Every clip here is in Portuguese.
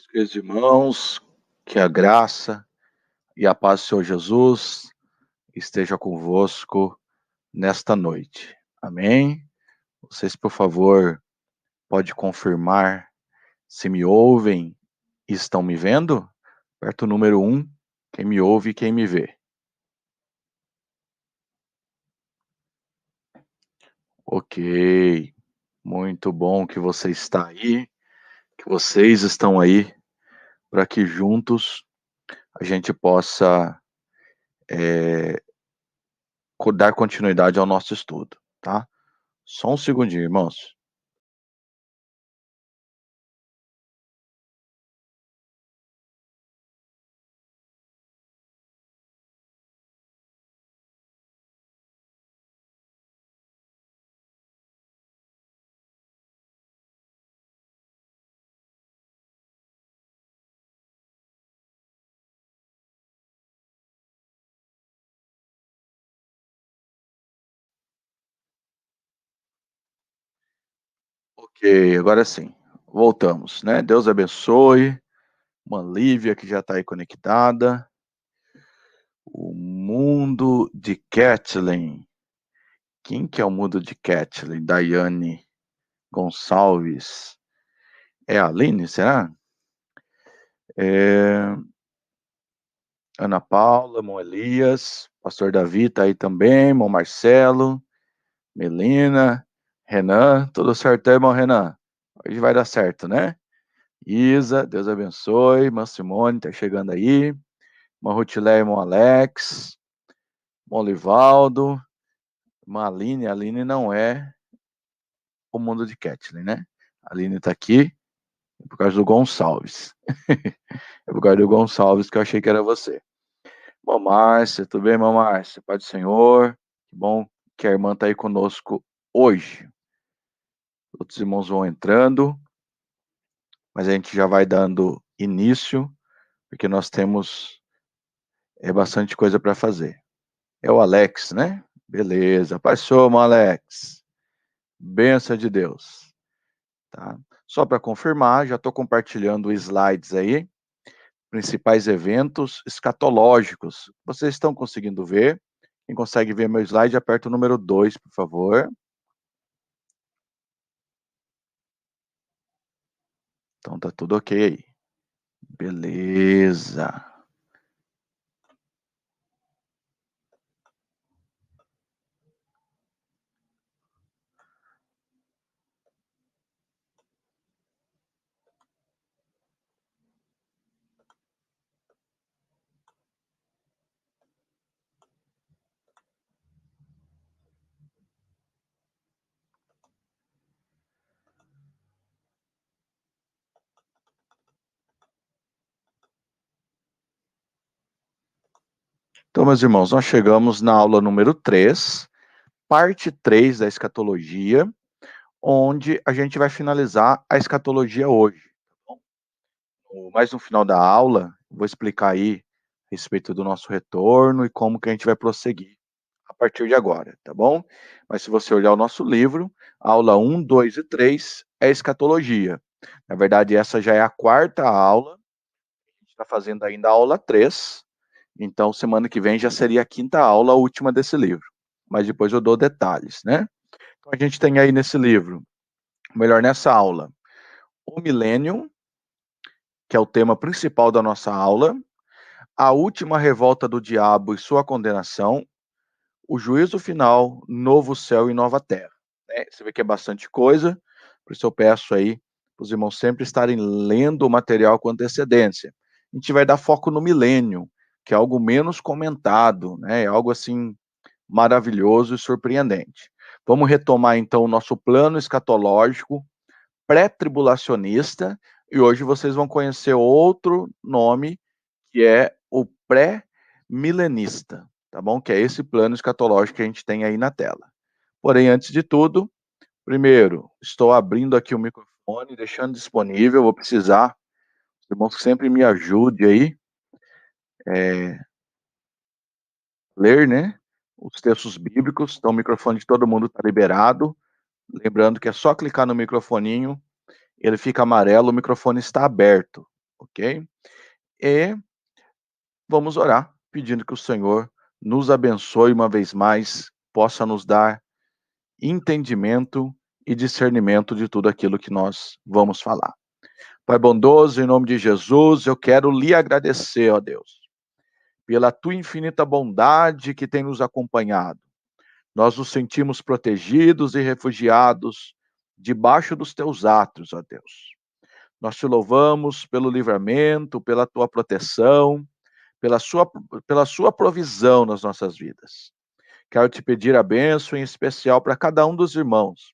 Meus queridos irmãos, que a graça e a paz do Senhor Jesus esteja convosco nesta noite. Amém? Vocês, por favor, pode confirmar se me ouvem e estão me vendo? Aperta o número 1, quem me ouve e quem me vê. Ok, muito bom que você está aí, que vocês estão aí, para que juntos a gente possa dar continuidade ao nosso estudo, tá? Só um segundinho, irmãos. Ok, agora sim. Voltamos, né? Deus abençoe. Uma Lívia que já está aí conectada. O mundo de Kathleen. Quem que é o mundo de Kathleen? Daiane Gonçalves. É a Aline, será? É... Ana Paula, irmão Elias, pastor Davi está aí também, irmão Marcelo, Melina, Renan, tudo certo aí, irmão Renan? Hoje vai dar certo, né? Isa, Deus abençoe. Irmã Simone tá chegando aí. Irmã Rutilé, irmão Alex. Irmão Livaldo. Irmã Aline. A Aline não é o mundo de Kathleen, né? A Aline tá aqui por causa do Gonçalves. É por causa do Gonçalves que eu achei que era você. Irmã Márcia, tudo bem, irmã Márcia? Pai do Senhor. Que bom que a irmã tá aí conosco hoje. Outros irmãos vão entrando, mas a gente já vai dando início, porque nós temos bastante coisa para fazer. É o Alex, né? Beleza. Passou, irmão Alex. Benção de Deus. Tá? Só para confirmar, já estou compartilhando slides aí. Principais eventos escatológicos. Vocês estão conseguindo ver? Quem consegue ver meu slide, aperta o número 2, por favor. Então tá tudo ok aí. Beleza. Então, meus irmãos, nós chegamos na aula número 3, parte 3 da escatologia, onde a gente vai finalizar a escatologia hoje. Mas no final da aula, vou explicar aí a respeito do nosso retorno e como que a gente vai prosseguir a partir de agora, tá bom? Mas se você olhar o nosso livro, aula 1, 2 e 3 é escatologia. Na verdade, essa já é a quarta aula, a gente está fazendo ainda a aula 3, então semana que vem já seria a quinta aula, a última desse livro. Mas depois eu dou detalhes, né? Então a gente tem aí nesse livro, melhor nessa aula, o milênio, que é o tema principal da nossa aula, a última revolta do diabo e sua condenação, o juízo final, novo céu e nova terra. Né? Você vê que é bastante coisa, por isso eu peço aí para os irmãos sempre estarem lendo o material com antecedência. A gente vai dar foco no milênio, que é algo menos comentado, né? É algo assim maravilhoso e surpreendente. Vamos retomar então o nosso plano escatológico pré-tribulacionista, e hoje vocês vão conhecer outro nome, que é o pré-milenista, tá bom? Que é esse plano escatológico que a gente tem aí na tela. Porém, antes de tudo, primeiro, estou abrindo aqui o microfone, deixando disponível, vou precisar, os irmãos que sempre me ajude aí, ler, né, os textos bíblicos, então o microfone de todo mundo está liberado, lembrando que é só clicar no microfoninho, ele fica amarelo, o microfone está aberto, ok? E vamos orar, pedindo que o Senhor nos abençoe uma vez mais, possa nos dar entendimento e discernimento de tudo aquilo que nós vamos falar. Pai bondoso, em nome de Jesus, eu quero lhe agradecer, ó Deus, pela tua infinita bondade que tem nos acompanhado. Nós nos sentimos protegidos e refugiados debaixo dos teus atos, ó Deus. Nós te louvamos pelo livramento, pela tua proteção, pela sua, pela sua provisão nas nossas vidas. Quero te pedir a bênção em especial para cada um dos irmãos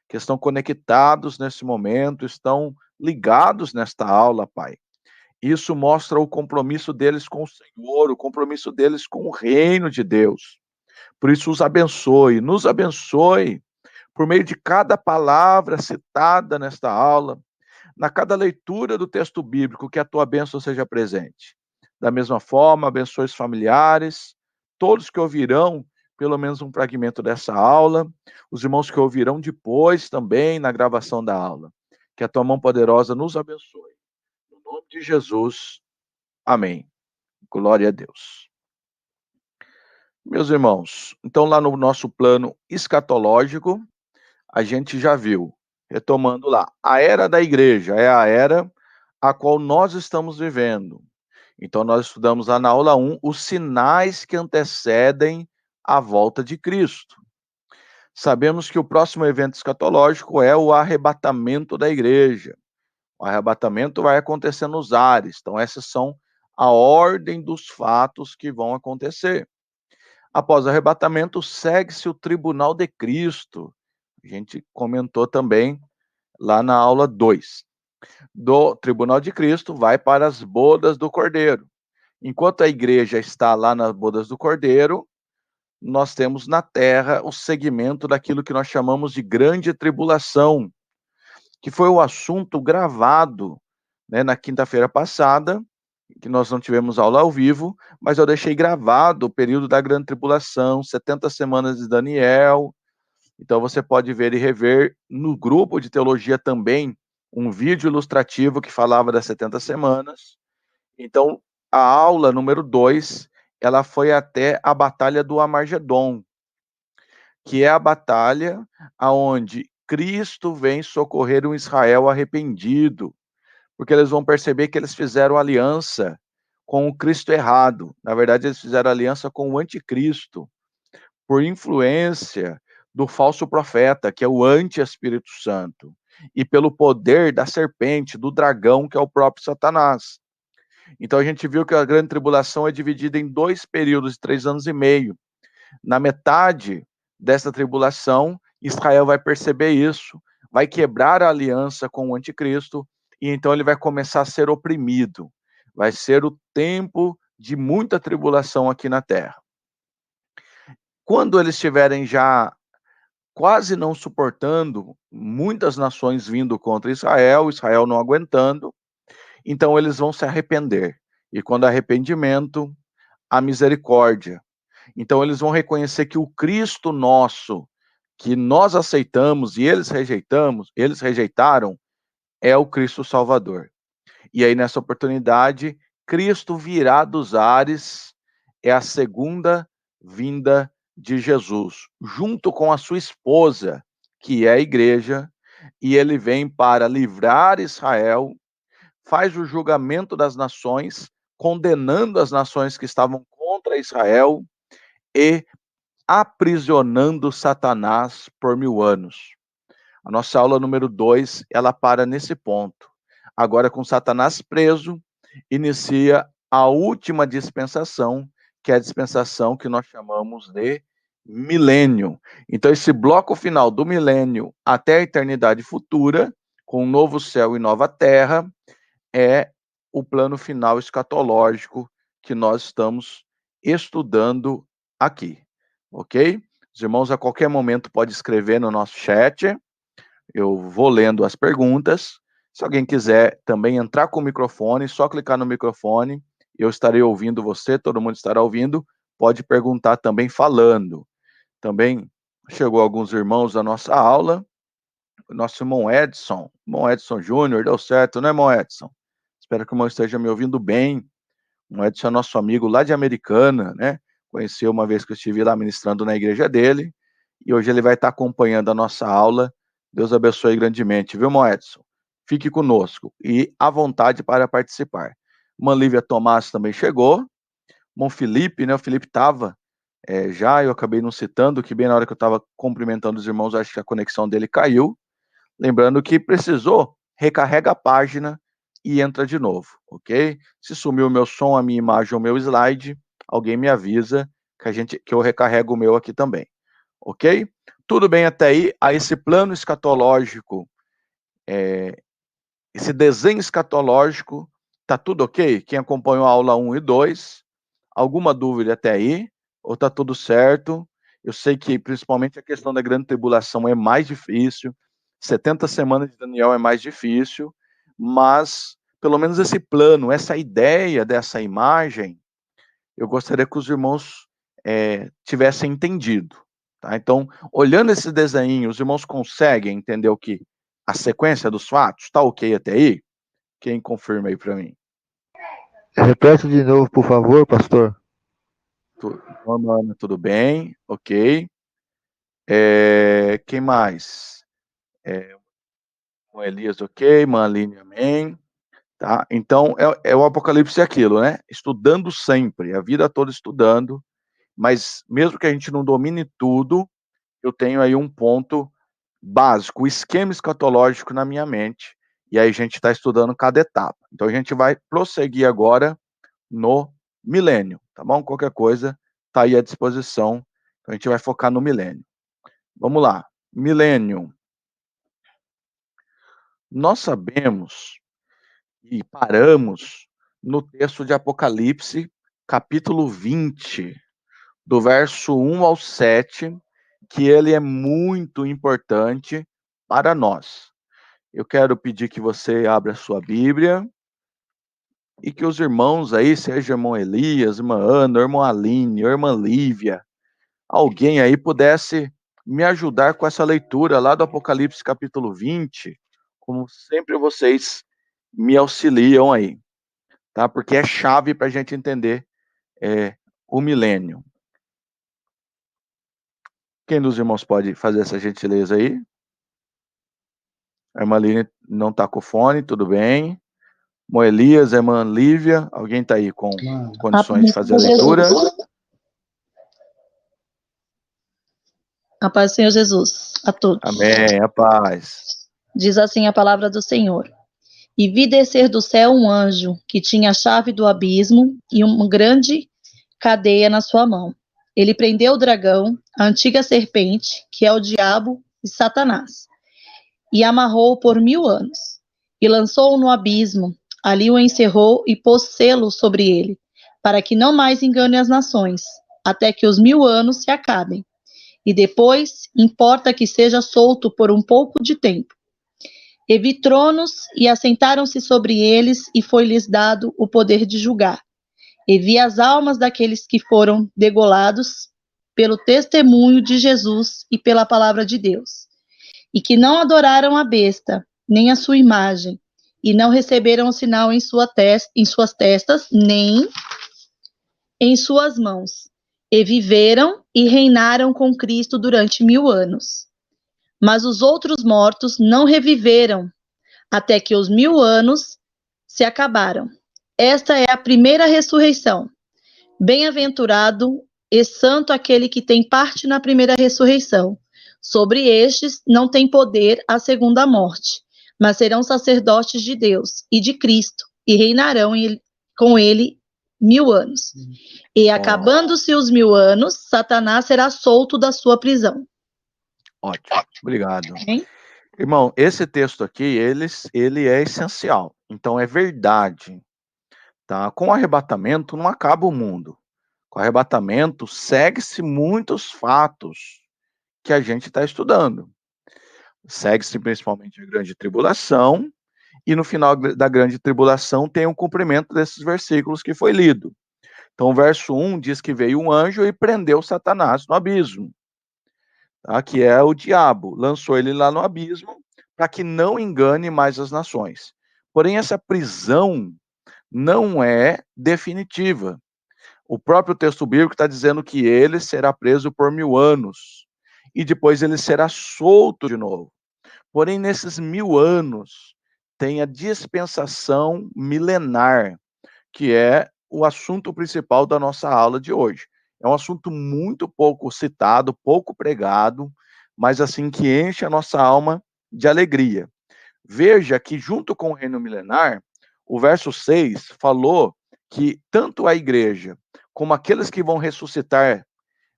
que estão conectados nesse momento, estão ligados nesta aula, Pai. Isso mostra o compromisso deles com o Senhor, o compromisso deles com o reino de Deus. Por isso, os abençoe, nos abençoe por meio de cada palavra citada nesta aula, na cada leitura do texto bíblico, que a tua bênção seja presente. Da mesma forma, abençoe os familiares, todos que ouvirão pelo menos um fragmento dessa aula, os irmãos que ouvirão depois também na gravação da aula. Que a tua mão poderosa nos abençoe. No nome de Jesus, amém. Glória a Deus. Meus irmãos, então lá no nosso plano escatológico, a gente já viu, retomando lá, a era da igreja é a era a qual nós estamos vivendo. Então, nós estudamos lá na aula 1 os sinais que antecedem a volta de Cristo. Sabemos que o próximo evento escatológico é o arrebatamento da igreja. O arrebatamento vai acontecer nos ares. Então, essas são a ordem dos fatos que vão acontecer. Após o arrebatamento, segue-se o tribunal de Cristo. A gente comentou também lá na aula 2. Do tribunal de Cristo vai para as bodas do Cordeiro. Enquanto a igreja está lá nas bodas do Cordeiro, nós temos na terra o segmento daquilo que nós chamamos de grande tribulação, que foi o assunto gravado, né, na quinta-feira passada, que nós não tivemos aula ao vivo, mas eu deixei gravado o período da grande tribulação, 70 semanas de Daniel. Então você pode ver e rever no grupo de teologia também um vídeo ilustrativo que falava das 70 semanas. Então, a aula número 2, ela foi até a batalha do Amargedon, que é a batalha aonde Cristo vem socorrer um Israel arrependido, porque eles vão perceber que eles fizeram aliança com o Cristo errado. Na verdade, eles fizeram aliança com o anticristo, por influência do falso profeta, que é o anti-Espírito Santo, e pelo poder da serpente, do dragão, que é o próprio Satanás. Então a gente viu que a grande tribulação é dividida em 2 períodos de 3 anos e meio. Na metade dessa tribulação, Israel vai perceber isso, vai quebrar a aliança com o anticristo, e então ele vai começar a ser oprimido. Vai ser o tempo de muita tribulação aqui na terra. Quando eles estiverem já quase não suportando muitas nações vindo contra Israel, Israel não aguentando, então eles vão se arrepender. E quando arrependimento, a misericórdia. Então eles vão reconhecer que o Cristo nosso, que nós aceitamos e eles rejeitaram, é o Cristo Salvador. E aí nessa oportunidade, Cristo virá dos ares, é a segunda vinda de Jesus, junto com a sua esposa, que é a igreja, e ele vem para livrar Israel, faz o julgamento das nações, condenando as nações que estavam contra Israel e aprisionando Satanás por 1000 anos. A nossa aula número 2, ela para nesse ponto. Agora, com Satanás preso, inicia a última dispensação, que é a dispensação que nós chamamos de milênio. Então, esse bloco final do milênio até a eternidade futura, com um novo céu e nova terra, é o plano final escatológico que nós estamos estudando aqui, ok? Os irmãos a qualquer momento podem escrever no nosso chat, eu vou lendo as perguntas. Se alguém quiser também entrar com o microfone, só clicar no microfone, eu estarei ouvindo você, todo mundo estará ouvindo, pode perguntar também falando. Também chegou alguns irmãos da nossa aula, o nosso irmão Edson Júnior, deu certo, né, irmão Edson? Espero que o irmão esteja me ouvindo bem. O Edson é nosso amigo lá de Americana, né? Conheceu uma vez que eu estive lá ministrando na igreja dele, e hoje ele vai estar acompanhando a nossa aula. Deus abençoe grandemente, viu, irmão Edson? Fique conosco e à vontade para participar. Irmã Lívia Tomás também chegou. Irmão Felipe, né? O Felipe estava já, eu acabei não citando, que bem na hora que eu estava cumprimentando os irmãos, acho que a conexão dele caiu. Lembrando que precisou, recarrega a página e entra de novo, ok? Se sumiu o meu som, a minha imagem ou o meu slide, alguém me avisa que eu recarrego o meu aqui também, ok? Tudo bem até aí? A esse plano escatológico, esse desenho escatológico, tá tudo ok? Quem acompanhou a aula 1 e 2, alguma dúvida até aí? Ou tá tudo certo? Eu sei que principalmente a questão da grande tribulação é mais difícil, 70 semanas de Daniel é mais difícil, mas pelo menos esse plano, essa ideia dessa imagem, eu gostaria que os irmãos tivessem entendido. Tá? Então, olhando esse desenho, os irmãos conseguem entender o que? A sequência dos fatos? Está ok até aí? Quem confirma aí para mim? Repete de novo, por favor, pastor. Ana, tudo bem? Ok. Quem mais? O Elias, ok. Manline, amém. Tá? Então, o Apocalipse é aquilo, né? Estudando sempre, a vida toda estudando, mas mesmo que a gente não domine tudo, eu tenho aí um ponto básico, o esquema escatológico na minha mente, e aí a gente está estudando cada etapa. Então, a gente vai prosseguir agora no milênio, tá bom? Qualquer coisa está aí à disposição. Então, a gente vai focar no milênio. Vamos lá. Milênio. Nós sabemos e paramos no texto de Apocalipse, capítulo 20, do verso 1 ao 7, que ele é muito importante para nós. Eu quero pedir que você abra a sua Bíblia e que os irmãos aí, seja irmão Elias, irmã Ana, irmã Aline, irmã Lívia, alguém aí pudesse me ajudar com essa leitura lá do Apocalipse capítulo 20, como sempre vocês me auxiliam aí, tá? Porque é chave para a gente entender o milênio. Quem dos irmãos pode fazer essa gentileza aí? A irmã Aline não está com fone, tudo bem. Irmão Elias, a irmã Lívia, alguém está aí com condições de fazer a leitura? A paz do Senhor Jesus a todos. Amém, a paz. Diz assim a palavra do Senhor. E vi descer do céu um anjo que tinha a chave do abismo e uma grande cadeia na sua mão. Ele prendeu o dragão, a antiga serpente, que é o diabo e Satanás, e amarrou-o por 1000 anos. E lançou-o no abismo, ali o encerrou e pôs selo sobre ele, para que não mais engane as nações, até que os 1000 anos se acabem. E depois importa que seja solto por um pouco de tempo. E vi tronos, e assentaram-se sobre eles, e foi-lhes dado o poder de julgar. E vi as almas daqueles que foram degolados pelo testemunho de Jesus e pela palavra de Deus, e que não adoraram a besta, nem a sua imagem, e não receberam o sinal em suas testas, nem em suas mãos. E viveram e reinaram com Cristo durante 1000 anos. Mas os outros mortos não reviveram, até que os 1000 anos se acabaram. Esta é a primeira ressurreição. Bem-aventurado e santo aquele que tem parte na primeira ressurreição. Sobre estes não tem poder a segunda morte, mas serão sacerdotes de Deus e de Cristo, e reinarão com ele 1000 anos. E acabando-se os 1000 anos, Satanás será solto da sua prisão. Ótimo, obrigado. Hein? Irmão, esse texto aqui, ele é essencial. Então, é verdade. Tá? Com o arrebatamento, não acaba o mundo. Com o arrebatamento, segue-se muitos fatos que a gente está estudando. Segue-se principalmente a grande tribulação, e no final da grande tribulação tem um cumprimento desses versículos que foi lido. Então, o verso 1 diz que veio um anjo e prendeu Satanás no abismo, tá? Que é o diabo. Lançou ele lá no abismo para que não engane mais as nações. Porém, essa prisão não é definitiva. O próprio texto bíblico está dizendo que ele será preso por 1000 anos e depois ele será solto de novo. Porém, nesses 1000 anos, tem a dispensação milenar, que é o assunto principal da nossa aula de hoje. É um assunto muito pouco citado, pouco pregado, mas assim que enche a nossa alma de alegria. Veja que junto com o reino milenar, o verso 6 falou que tanto a igreja como aqueles que vão ressuscitar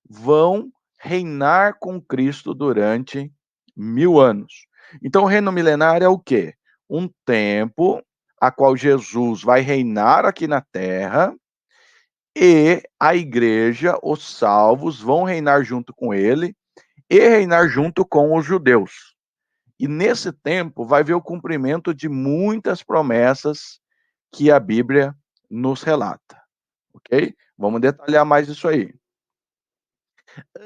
vão reinar com Cristo durante 1000 anos. Então, o reino milenar é o quê? Um tempo a qual Jesus vai reinar aqui na terra e a igreja, os salvos, vão reinar junto com ele e reinar junto com os judeus. E nesse tempo vai ver o cumprimento de muitas promessas que a Bíblia nos relata, ok? Vamos detalhar mais isso aí.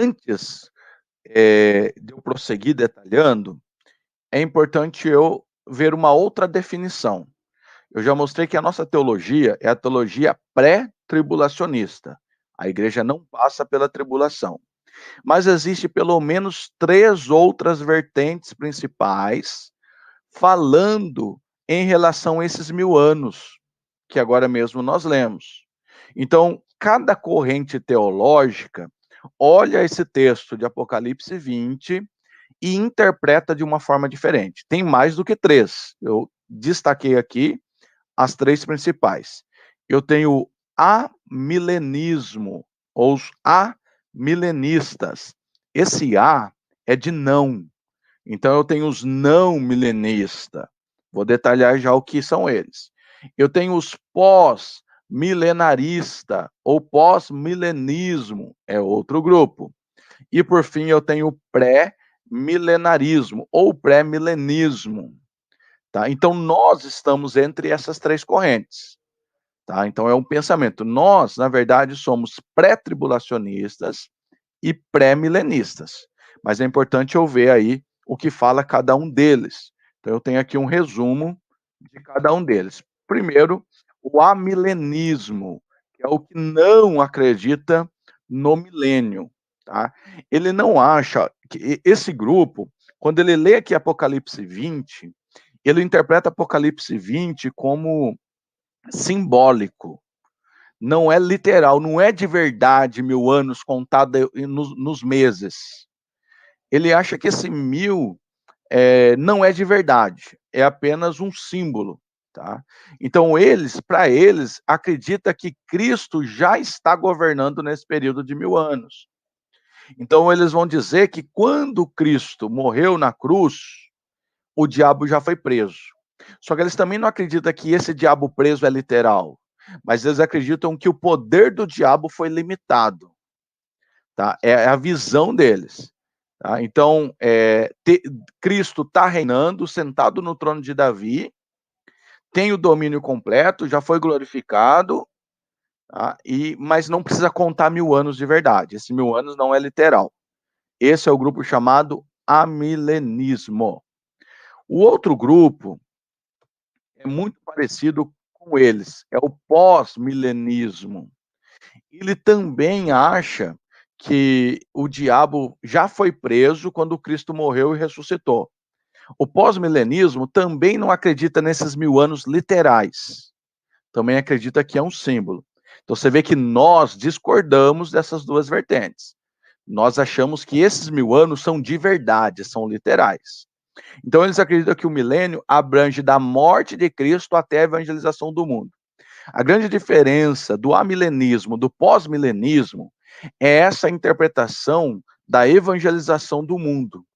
Antes de eu prosseguir detalhando, é importante eu ver uma outra definição. Eu já mostrei que a nossa teologia é a teologia pré-tribulacionista. A igreja não passa pela tribulação. Mas existe pelo menos 3 outras vertentes principais falando em relação a esses 1000 anos, que agora mesmo nós lemos. Então, cada corrente teológica olha esse texto de Apocalipse 20 e interpreta de uma forma diferente. Tem mais do que 3. Eu destaquei aqui as 3 principais. Eu tenho o amilenismo, ou os amilenistas. Esse A é de não. Então eu tenho os não milenistas. Vou detalhar já o que são eles. Eu tenho os pós-milenarista ou pós-milenismo, é outro grupo. E por fim eu tenho o pré-milenarismo ou pré-milenismo, tá? Então nós estamos entre essas 3 correntes, tá? Então é um pensamento. Nós, na verdade, somos pré-tribulacionistas e pré-milenistas. Mas é importante eu ver aí o que fala cada um deles. Então eu tenho aqui um resumo de cada um deles. Primeiro, o amilenismo, que é o que não acredita no milênio, tá? Ele não acha que esse grupo, quando ele lê aqui Apocalipse 20, ele interpreta Apocalipse 20 como simbólico. Não é literal, não é de verdade 1000 anos contado nos meses. Ele acha que esse 1000 não é de verdade, é apenas um símbolo, tá? Então para eles, acredita que Cristo já está governando nesse período de 1000 anos. Então eles vão dizer que quando Cristo morreu na cruz, o diabo já foi preso. Só que eles também não acreditam que esse diabo preso é literal, mas eles acreditam que o poder do diabo foi limitado, tá? É a visão deles. Tá? Então, Cristo está reinando, sentado no trono de Davi, tem o domínio completo, já foi glorificado, tá? Mas não precisa contar 1000 anos de verdade. Esse 1000 anos não é literal. Esse é o grupo chamado amilenismo. O outro grupo é muito parecido com eles, é o pós-milenismo. Ele também acha que o diabo já foi preso quando Cristo morreu e ressuscitou. O pós-milenismo também não acredita nesses 1000 anos literais. Também acredita que é um símbolo. Então você vê que nós discordamos dessas duas vertentes. Nós achamos que esses 1000 anos são de verdade, são literais. Então eles acreditam que o milênio abrange da morte de Cristo até a evangelização do mundo. A grande diferença do amilenismo, do pós-milenismo, é essa interpretação da evangelização do mundo.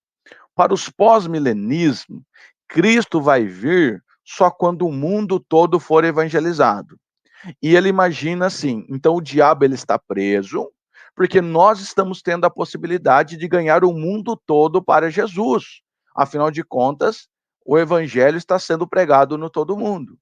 Para os pós-milenismo, Cristo vai vir só quando o mundo todo for evangelizado. E ele imagina assim, então o diabo ele está preso, porque nós estamos tendo a possibilidade de ganhar o mundo todo para Jesus. Afinal de contas, o evangelho está sendo pregado no todo mundo.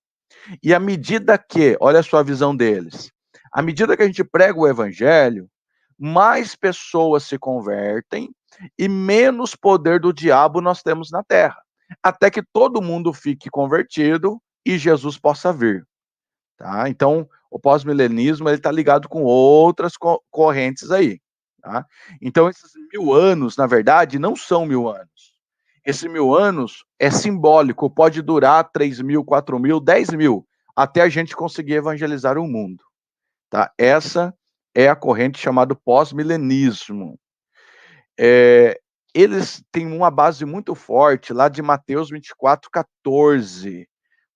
E à medida que, olha só a visão deles, à medida que a gente prega o evangelho, mais pessoas se convertem e menos poder do diabo nós temos na terra. Até que todo mundo fique convertido e Jesus possa vir. Tá? Então, o pós-milenismo está ligado com outras correntes aí. Tá? Então, esses 1000 anos, na verdade, não são 1000 anos. Esse 1000 anos é simbólico, pode durar 3.000, 4.000, 10.000, até a gente conseguir evangelizar o mundo. Tá? Essa é a corrente chamada pós-milenismo. Eles têm uma base muito forte lá de Mateus 24:14.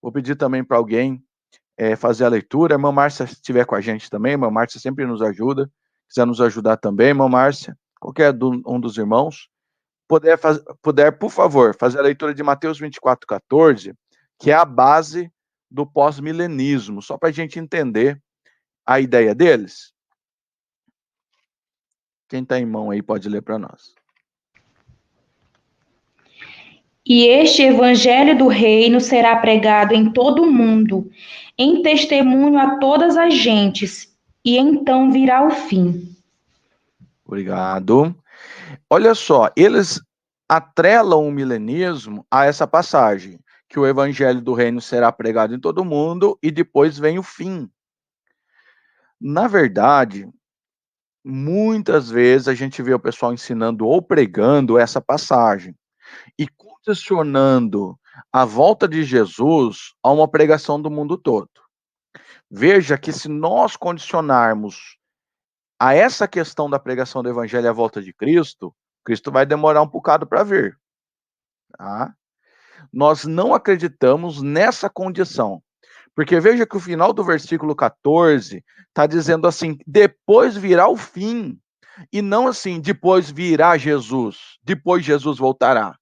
Vou pedir também para alguém fazer a leitura. A irmã Márcia, se estiver com a gente também, a irmã Márcia sempre nos ajuda. Quiser nos ajudar também, irmã Márcia, qualquer um dos irmãos, puder, por favor, fazer a leitura de Mateus 24:14, que é a base do pós-milenismo, só para a gente entender a ideia deles. Quem está em mão aí pode ler para nós. E este evangelho do reino será pregado em todo o mundo, em testemunho a todas as gentes, e então virá o fim. Obrigado. Olha só, eles atrelam o milenismo a essa passagem, que o evangelho do reino será pregado em todo mundo e depois vem o fim. Na verdade, muitas vezes a gente vê o pessoal ensinando ou pregando essa passagem e condicionando a volta de Jesus a uma pregação do mundo todo. Veja que se nós condicionarmos a essa questão da pregação do evangelho e a volta de Cristo, Cristo vai demorar um bocado para vir. Tá? Nós não acreditamos nessa condição. Porque veja que o final do versículo 14 está dizendo assim, depois virá o fim. E não assim, depois virá Jesus, depois Jesus voltará.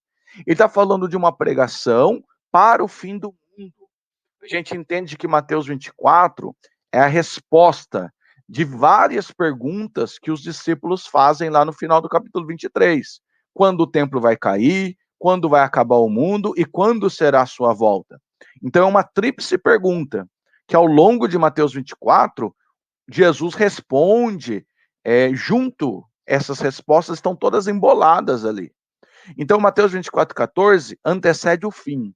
Ele está falando de uma pregação para o fim do mundo. A gente entende que Mateus 24 é a resposta de várias perguntas que os discípulos fazem lá no final do capítulo 23. Quando o templo vai cair, quando vai acabar o mundo e quando será a sua volta. Então é uma tríplice pergunta, que ao longo de Mateus 24, Jesus responde junto, essas respostas estão todas emboladas ali. Então Mateus 24:14 antecede o fim.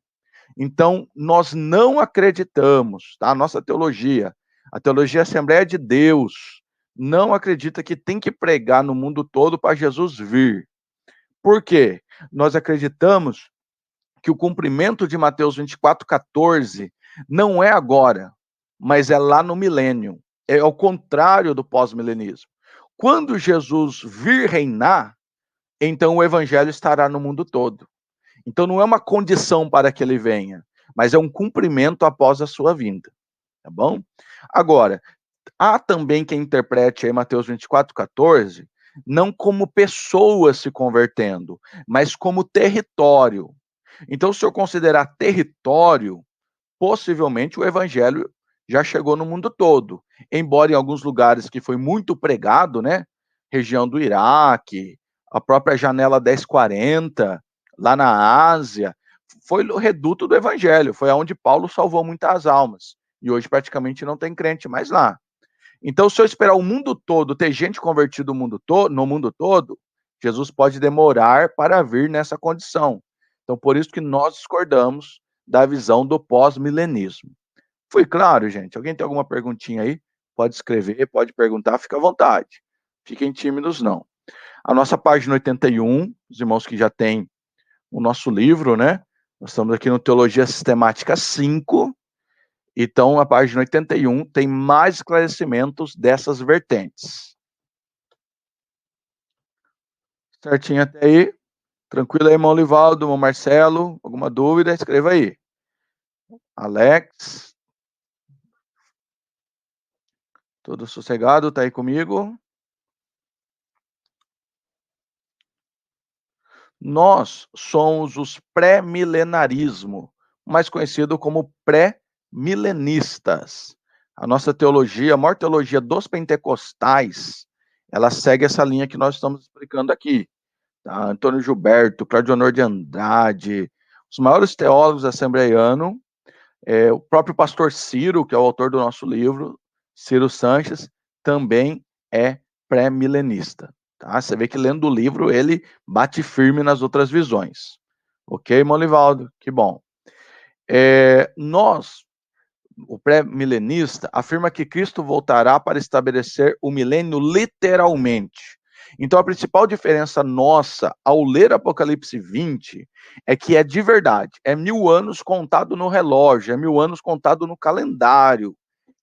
Então, nós não acreditamos, tá? A nossa teologia, a teologia Assembleia de Deus, não acredita que tem que pregar no mundo todo para Jesus vir. Por quê? Nós acreditamos que o cumprimento de Mateus 24:14 não é agora, mas é lá no milênio. É ao contrário do pós-milenismo. Quando Jesus vir reinar, então o evangelho estará no mundo todo. Então não é uma condição para que ele venha, mas é um cumprimento após a sua vinda, tá bom? Agora, há também quem interprete aí Mateus 24:14, não como pessoas se convertendo, mas como território. Então, se eu considerar território, possivelmente o evangelho já chegou no mundo todo, embora em alguns lugares que foi muito pregado, né? Região do Iraque, a própria janela 1040, lá na Ásia, foi o reduto do evangelho, foi onde Paulo salvou muitas almas. E hoje praticamente não tem crente mais lá. Então, se eu esperar o mundo todo, ter gente convertida no mundo todo, Jesus pode demorar para vir nessa condição. Então, por isso que nós discordamos da visão do pós-milenismo. Fui claro, gente? Alguém tem alguma perguntinha aí? Pode escrever, pode perguntar, fica à vontade. Fiquem tímidos, não. A nossa página 81, os irmãos que já têm o nosso livro, né? Nós estamos aqui no Teologia Sistemática 5. Então, a página 81 tem mais esclarecimentos dessas vertentes. Certinho até aí? Tranquilo aí, irmão Livaldo, irmão Marcelo? Alguma dúvida? Escreva aí. Alex? Tudo sossegado? Tá aí comigo? Nós somos os pré-milenarismo, mais conhecido como pré-milenistas. A nossa teologia, a maior teologia dos pentecostais, ela segue essa linha que nós estamos explicando aqui. Tá? Antônio Gilberto, Claudio Honor de Andrade, os maiores teólogos assembleianos, o próprio pastor Ciro, que é o autor do nosso livro, Ciro Sanches, também é pré-milenista. Tá? Você vê que lendo o livro, ele bate firme nas outras visões. Ok, irmão Livaldo? Que bom. Nós, o pré-milenista, afirma que Cristo voltará para estabelecer o milênio literalmente. Então, a principal diferença nossa ao ler Apocalipse 20 é que é de verdade, é 1000 anos contado no relógio, é 1000 anos contado no calendário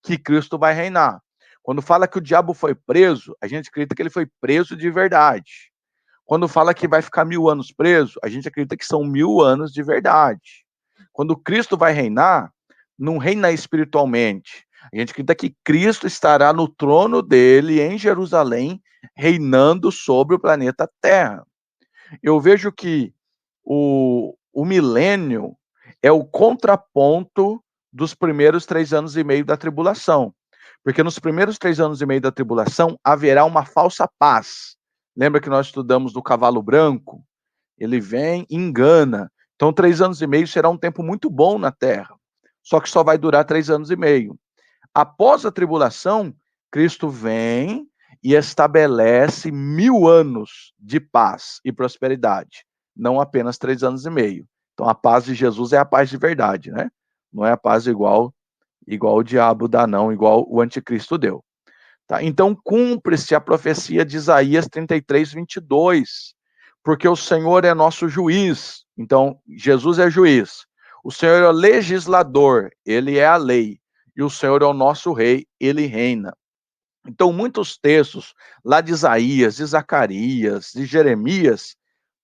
que Cristo vai reinar. Quando fala que o diabo foi preso, a gente acredita que ele foi preso de verdade. Quando fala que vai ficar 1000 anos preso, a gente acredita que são 1000 anos de verdade. Quando Cristo vai reinar, não reina espiritualmente. A gente acredita que Cristo estará no trono dele em Jerusalém, reinando sobre o planeta Terra. Eu vejo que o milênio é o contraponto dos primeiros 3 anos e meio da tribulação. Porque nos primeiros 3 anos e meio da tribulação haverá uma falsa paz. Lembra que nós estudamos do cavalo branco? Ele vem e engana. Então, 3 anos e meio será um tempo muito bom na Terra. Só que só vai durar 3 anos e meio. Após a tribulação, Cristo vem e estabelece 1000 anos de paz e prosperidade, não apenas 3 anos e meio. Então, a paz de Jesus é a paz de verdade, né? Não é a paz igual o diabo dá, não, igual o anticristo deu. Tá? Então, cumpre-se a profecia de Isaías 33, 22, porque o Senhor é nosso juiz. Então, Jesus é juiz. O Senhor é o legislador, ele é a lei. E o Senhor é o nosso rei, ele reina. Então, muitos textos lá de Isaías, de Zacarias, de Jeremias,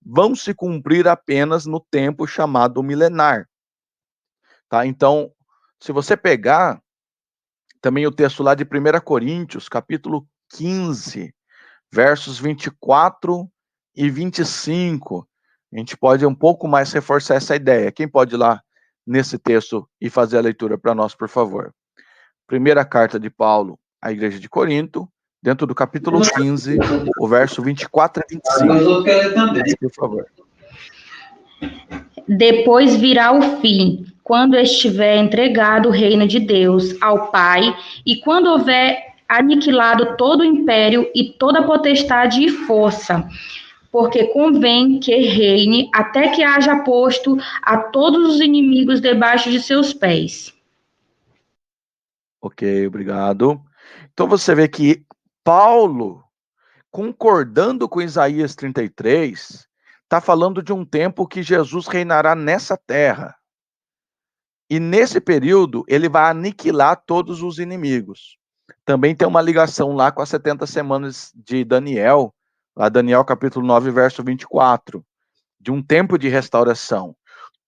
vão se cumprir apenas no tempo chamado milenar. Tá? Então, se você pegar também o texto lá de 1 Coríntios, capítulo 15, versos 24 e 25, a gente pode um pouco mais reforçar essa ideia. Quem pode ir lá nesse texto e fazer a leitura para nós, por favor? Primeira carta de Paulo à igreja de Corinto, dentro do capítulo 15, o verso 24 e 25. Por favor. Depois virá o fim, quando estiver entregado o reino de Deus ao Pai, e quando houver aniquilado todo o império e toda potestade e força, porque convém que reine até que haja posto a todos os inimigos debaixo de seus pés. Ok, obrigado. Então você vê que Paulo, concordando com Isaías 33, está falando de um tempo que Jesus reinará nessa terra. E nesse período, ele vai aniquilar todos os inimigos. Também tem uma ligação lá com as 70 semanas de Daniel, lá Daniel capítulo 9, verso 24, de um tempo de restauração.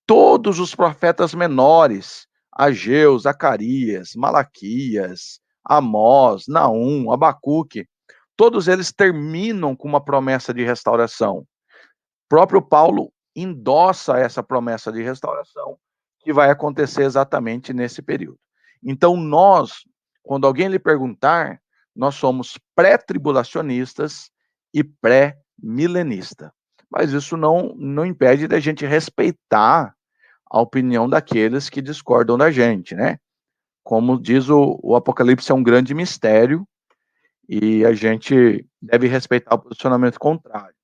Todos os profetas menores, Ageu, Zacarias, Malaquias, Amós, Naum, Abacuque, todos eles terminam com uma promessa de restauração. O próprio Paulo endossa essa promessa de restauração, que vai acontecer exatamente nesse período. Então, nós, quando alguém lhe perguntar, nós somos pré-tribulacionistas e pré-milenista. Mas isso não impede da gente respeitar a opinião daqueles que discordam da gente, né? Como diz o Apocalipse, é um grande mistério e a gente deve respeitar o posicionamento contrário.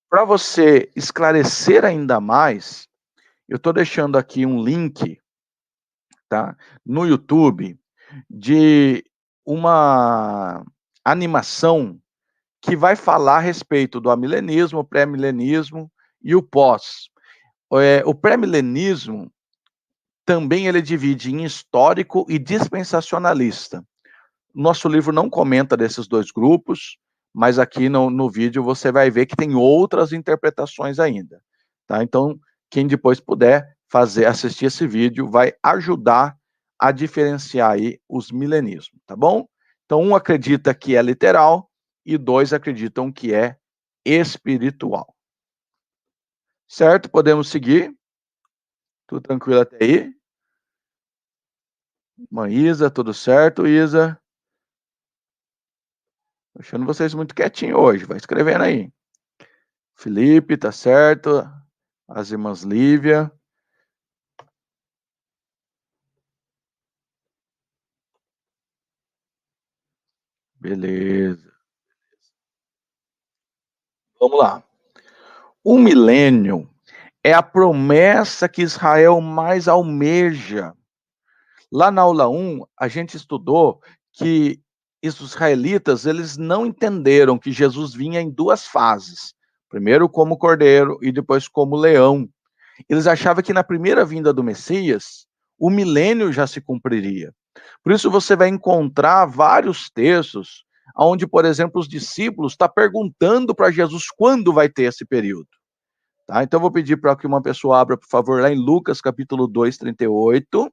Para você esclarecer ainda mais, eu estou deixando aqui um link, tá, no YouTube, de uma animação que vai falar a respeito do amilenismo, o pré-milenismo e o pós. O pré-milenismo também ele divide em histórico e dispensacionalista. Nosso livro não comenta desses dois grupos, mas aqui no vídeo você vai ver que tem outras interpretações ainda. Tá? Então, quem depois puder assistir esse vídeo, vai ajudar a diferenciar aí os milenismos, tá bom? Então, um acredita que é literal e dois acreditam que é espiritual. Certo? Podemos seguir? Tudo tranquilo até aí? Irmã Isa, tudo certo, Isa? Tô achando vocês muito quietinhos hoje, vai escrevendo aí. Felipe, tá certo? As irmãs Lívia. Beleza. Vamos lá. O milênio É a promessa que Israel mais almeja. Lá na aula 1, a gente estudou que os israelitas, eles não entenderam que Jesus vinha em duas fases. Primeiro como cordeiro e depois como leão. Eles achavam que na primeira vinda do Messias, o milênio já se cumpriria. Por isso você vai encontrar vários textos onde, por exemplo, os discípulos estão perguntando para Jesus quando vai ter esse período. Tá? Então eu vou pedir para que uma pessoa abra, por favor, lá em Lucas capítulo 2, 38.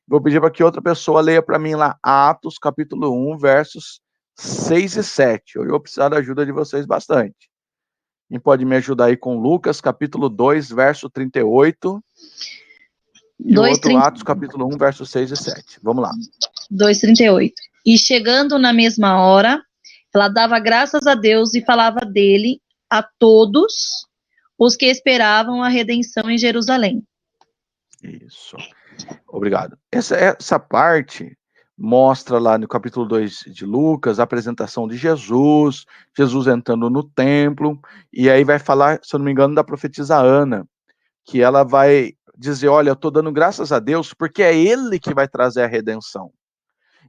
Vou pedir para que outra pessoa leia para mim lá Atos capítulo 1, versos 6 e 7. Eu vou precisar da ajuda de vocês bastante. Quem pode me ajudar aí com Lucas capítulo 2, verso 38. E o outro, Atos capítulo 1, versos 6 e 7. Vamos lá. 2:38. E chegando na mesma hora, ela dava graças a Deus e falava dele a todos os que esperavam a redenção em Jerusalém. Isso. Obrigado. Essa parte mostra lá no capítulo 2 de Lucas a apresentação de Jesus, Jesus entrando no templo, e aí vai falar, se eu não me engano, da profetisa Ana, que ela vai dizer, olha, eu estou dando graças a Deus porque é Ele que vai trazer a redenção.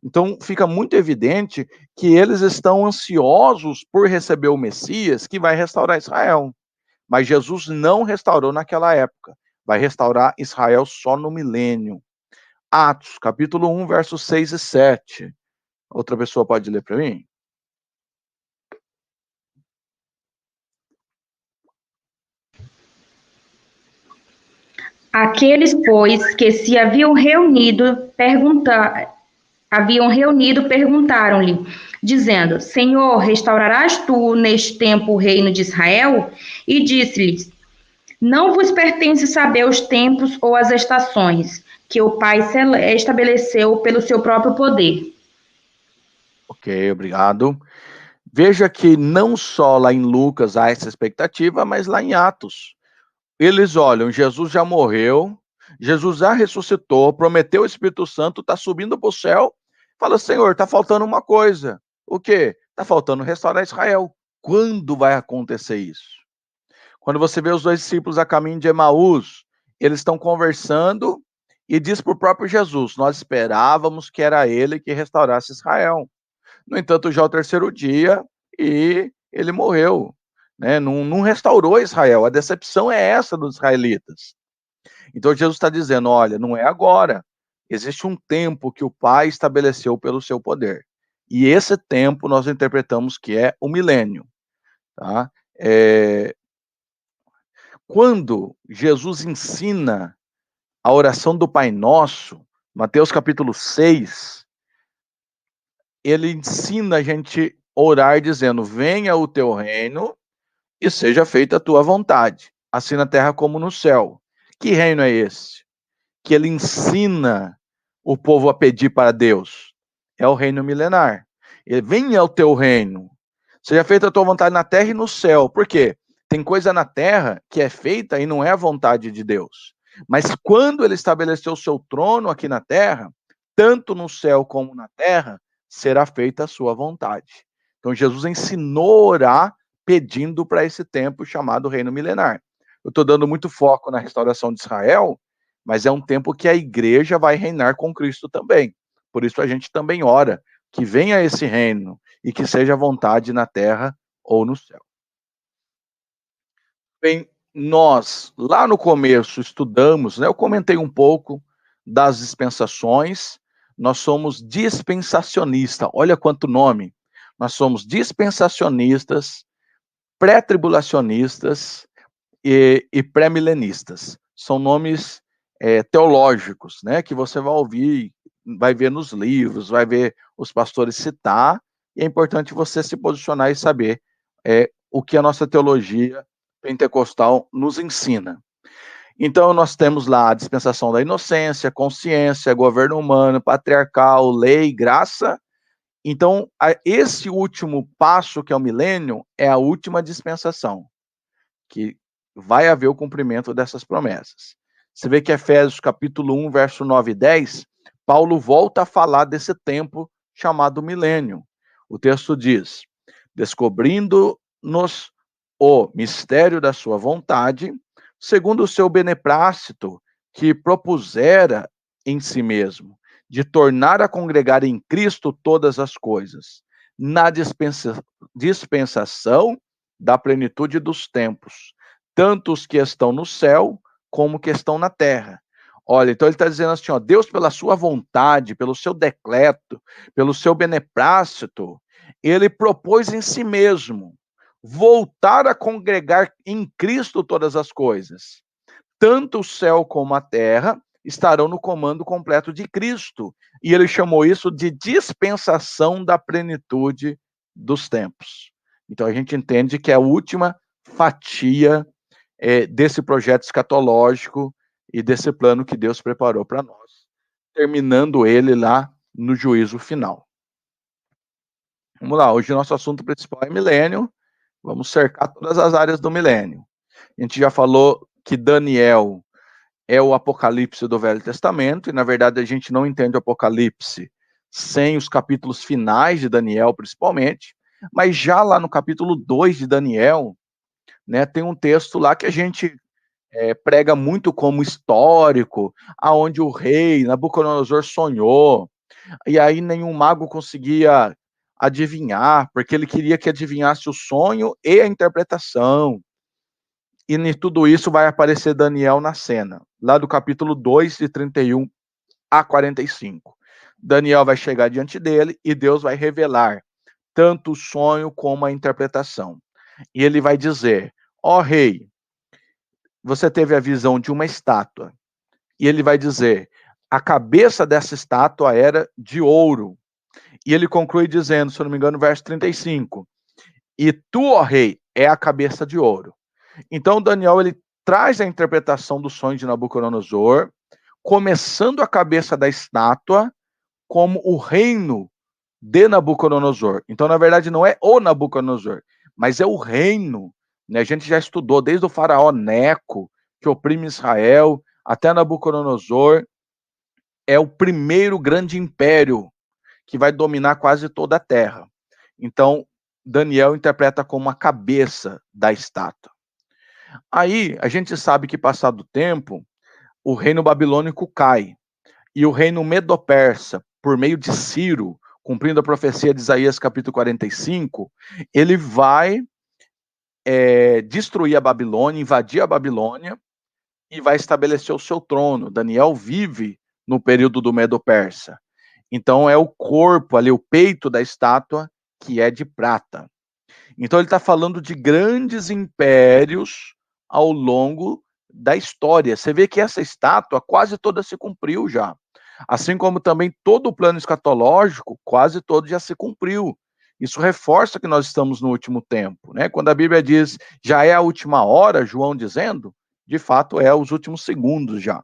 Então fica muito evidente que eles estão ansiosos por receber o Messias que vai restaurar Israel. Mas Jesus não restaurou naquela época. Vai restaurar Israel só no milênio. Atos, capítulo 1, versos 6 e 7. Outra pessoa pode ler para mim? Aqueles, pois, que se haviam reunido, perguntaram-lhe, dizendo, Senhor, restaurarás tu neste tempo o reino de Israel? E disse-lhes, não vos pertence saber os tempos ou as estações, que o Pai estabeleceu pelo seu próprio poder. Ok, obrigado. Veja que não só lá em Lucas há essa expectativa, mas lá em Atos. Eles olham, Jesus já morreu, Jesus já ressuscitou, prometeu o Espírito Santo, está subindo para o céu. Fala, Senhor, está faltando uma coisa. O quê? Está faltando restaurar Israel. Quando vai acontecer isso? Quando você vê os dois discípulos a caminho de Emaús, eles estão conversando e diz para o próprio Jesus, nós esperávamos que era ele que restaurasse Israel. No entanto, já é o terceiro dia e ele morreu. Né? Não restaurou Israel. A decepção é essa dos israelitas. Então Jesus está dizendo, olha, não é agora. Existe um tempo que o Pai estabeleceu pelo seu poder. E esse tempo nós interpretamos que é o milênio. Tá? Quando Jesus ensina a oração do Pai Nosso, Mateus capítulo 6, ele ensina a gente orar dizendo, venha o teu reino e seja feita a tua vontade, assim na terra como no céu. Que reino é esse? Que ele ensina o povo a pedir para Deus. É o reino milenar. Ele, venha o teu reino, seja feita a tua vontade na terra e no céu. Por quê? Tem coisa na terra que é feita e não é a vontade de Deus. Mas quando ele estabeleceu o seu trono aqui na terra, tanto no céu como na terra, será feita a sua vontade. Então Jesus ensinou a orar pedindo para esse tempo chamado reino milenar. Eu estou dando muito foco na restauração de Israel, mas é um tempo que a igreja vai reinar com Cristo também. Por isso a gente também ora que venha esse reino e que seja a vontade na terra ou no céu. Bem, nós lá no começo estudamos, né, eu comentei um pouco das dispensações, nós somos dispensacionistas, olha quanto nome, nós somos dispensacionistas, pré-tribulacionistas e pré-milenistas, são nomes teológicos, né, que você vai ouvir, vai ver nos livros, vai ver os pastores citar, e é importante você se posicionar e saber o que a nossa teologia pentecostal nos ensina. Então, nós temos lá a dispensação da inocência, consciência, governo humano, patriarcal, lei, graça. Então, esse último passo, que é o milênio, é a última dispensação, que vai haver o cumprimento dessas promessas. Você vê que Efésios capítulo 1, verso 9 e 10, Paulo volta a falar desse tempo chamado milênio. O texto diz, descobrindo-nos o mistério da sua vontade, segundo o seu beneplácito, que propusera em si mesmo, de tornar a congregar em Cristo todas as coisas, na dispensação da plenitude dos tempos, tanto os que estão no céu como que estão na terra. Olha, então ele está dizendo assim, ó, Deus, pela sua vontade, pelo seu decreto, pelo seu beneplácito, ele propôs em si mesmo voltar a congregar em Cristo todas as coisas. Tanto o céu como a terra estarão no comando completo de Cristo. E ele chamou isso de dispensação da plenitude dos tempos. Então a gente entende que é a última fatia desse projeto escatológico e desse plano que Deus preparou para nós, terminando ele lá no juízo final. Vamos lá, hoje o nosso assunto principal é milênio. Vamos cercar todas as áreas do milênio. A gente já falou que Daniel é o Apocalipse do Velho Testamento, e na verdade a gente não entende o Apocalipse sem os capítulos finais de Daniel, principalmente, mas já lá no capítulo 2 de Daniel, né, tem um texto lá que a gente prega muito como histórico, aonde o rei Nabucodonosor sonhou, e aí nenhum mago conseguia adivinhar, porque ele queria que adivinhasse o sonho e a interpretação. E em tudo isso vai aparecer Daniel na cena, lá do capítulo 2, de 31 a 45. Daniel vai chegar diante dele e Deus vai revelar tanto o sonho como a interpretação. E ele vai dizer: ó rei, você teve a visão de uma estátua. E ele vai dizer: a cabeça dessa estátua era de ouro. E ele conclui dizendo, se eu não me engano, verso 35, e tu, ó rei, é a cabeça de ouro. Então Daniel, ele traz a interpretação do sonho de Nabucodonosor, começando a cabeça da estátua como o reino de Nabucodonosor. Então, na verdade, não é o Nabucodonosor, mas é o reino. Né? A gente já estudou desde o faraó Neco, que oprime Israel, até Nabucodonosor. É o primeiro grande império que vai dominar quase toda a terra. Então, Daniel interpreta como a cabeça da estátua. Aí, a gente sabe que, passado o tempo, o reino babilônico cai. E o reino medo-persa, por meio de Ciro, cumprindo a profecia de Isaías capítulo 45, ele vai destruir a Babilônia, invadir a Babilônia e vai estabelecer o seu trono. Daniel vive no período do Medo-Persa. Então é o corpo ali, o peito da estátua, que é de prata. Então ele está falando de grandes impérios ao longo da história. Você vê que essa estátua quase toda se cumpriu já. Assim como também todo o plano escatológico, quase todo já se cumpriu. Isso reforça que nós estamos no último tempo, né? Quando a Bíblia diz, já é a última hora, João dizendo, de fato é os últimos segundos já.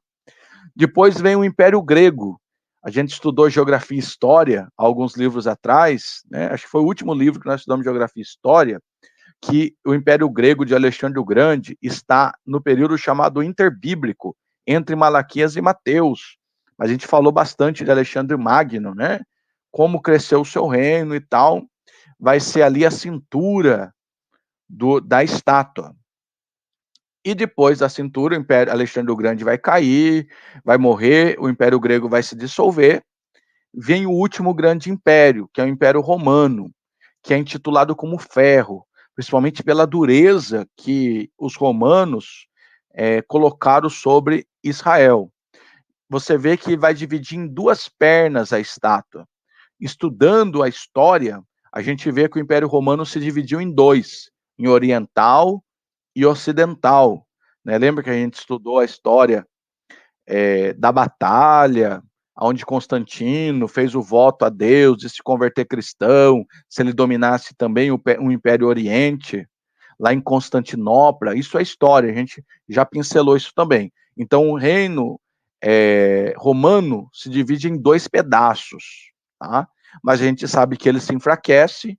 Depois vem o Império Grego. A gente estudou Geografia e História alguns livros atrás, né? Acho que foi o último livro que nós estudamos Geografia e História, que o Império Grego de Alexandre o Grande está no período chamado interbíblico, entre Malaquias e Mateus. A gente falou bastante de Alexandre Magno, né? Como cresceu o seu reino e tal. Vai ser ali a cintura da estátua. E depois da cintura, o Império Alexandre o Grande vai cair, vai morrer, o Império Grego vai se dissolver. Vem o último grande império, que é o Império Romano, que é intitulado como Ferro, principalmente pela dureza que os romanos colocaram sobre Israel. Você vê que vai dividir em duas pernas a estátua. Estudando a história, a gente vê que o Império Romano se dividiu em dois, em oriental e ocidental. Né? Lembra que a gente estudou a história da batalha, onde Constantino fez o voto a Deus de se converter cristão, se ele dominasse também o Império Oriente, lá em Constantinopla. Isso é história, a gente já pincelou isso também. Então, o reino romano se divide em dois pedaços, tá? Mas a gente sabe que ele se enfraquece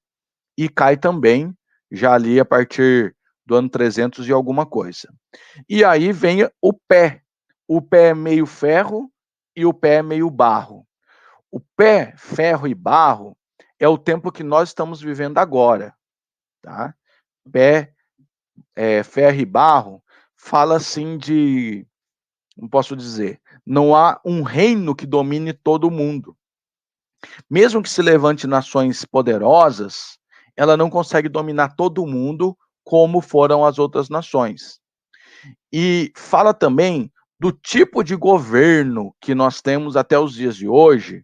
e cai também, já ali a partir do ano 300 e alguma coisa. E aí vem o pé. O pé é meio ferro e o pé é meio barro. O pé, ferro e barro, é o tempo que nós estamos vivendo agora. Tá? Pé, ferro e barro fala assim de, não posso dizer, não há um reino que domine todo o mundo. Mesmo que se levante nações poderosas, ela não consegue dominar todo mundo como foram as outras nações. E fala também do tipo de governo que nós temos até os dias de hoje.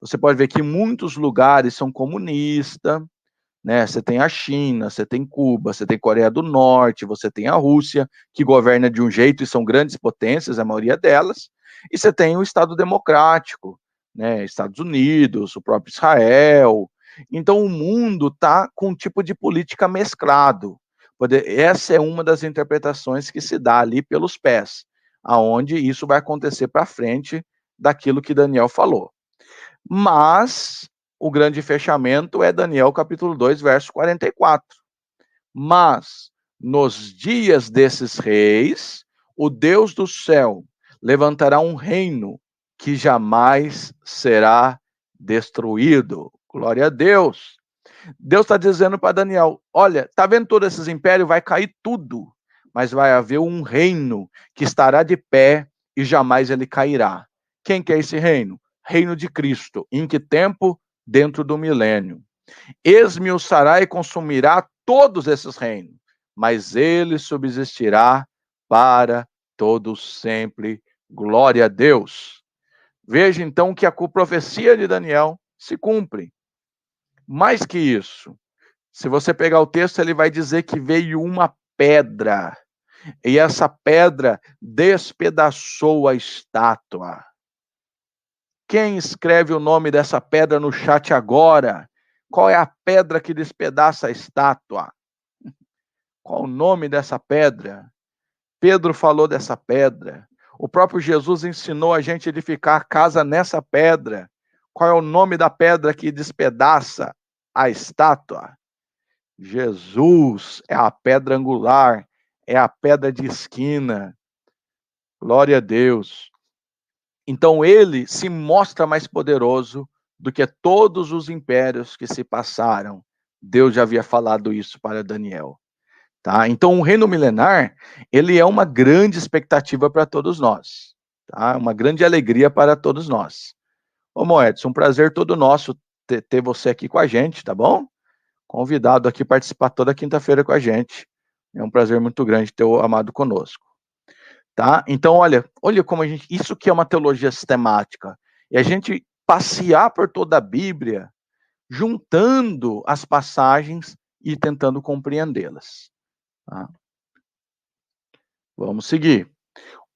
Você pode ver que muitos lugares são comunistas, né? Você tem a China, você tem Cuba, você tem Coreia do Norte, você tem a Rússia, que governa de um jeito e são grandes potências, a maioria delas, e você tem o Estado Democrático, né? Estados Unidos, o próprio Israel. Então o mundo está com um tipo de política mesclado. Essa é uma das interpretações que se dá ali pelos pés, aonde isso vai acontecer para frente daquilo que Daniel falou. Mas o grande fechamento é Daniel capítulo 2, verso 44. Mas nos dias desses reis, o Deus do céu levantará um reino que jamais será destruído. Glória a Deus. Deus está dizendo para Daniel: olha, tá vendo todos esses impérios? Vai cair tudo, mas vai haver um reino que estará de pé e jamais ele cairá. Quem que é esse reino? Reino de Cristo. Em que tempo? Dentro do milênio. Esmiuçará e consumirá todos esses reinos, mas ele subsistirá para todos sempre. Glória a Deus. Veja então que a profecia de Daniel se cumpre. Mais que isso, se você pegar o texto, ele vai dizer que veio uma pedra, e essa pedra despedaçou a estátua. Quem escreve o nome dessa pedra no chat agora? Qual é a pedra que despedaça a estátua? Qual o nome dessa pedra? Pedro falou dessa pedra. O próprio Jesus ensinou a gente a edificar a casa nessa pedra. Qual é o nome da pedra que despedaça a estátua? Jesus é a pedra angular, é a pedra de esquina. Glória a Deus. Então ele se mostra mais poderoso do que todos os impérios que se passaram. Deus já havia falado isso para Daniel. Tá? Então o reino milenar, ele é uma grande expectativa para todos nós. Tá? Uma grande alegria para todos nós. Ô Moedson, um prazer todo nosso ter você aqui com a gente, tá bom? Convidado aqui a participar toda quinta-feira com a gente. É um prazer muito grande ter o amado conosco. Tá? Então, olha como a gente, isso que é uma teologia sistemática. E a gente passear por toda a Bíblia, juntando as passagens e tentando compreendê-las. Tá? Vamos seguir.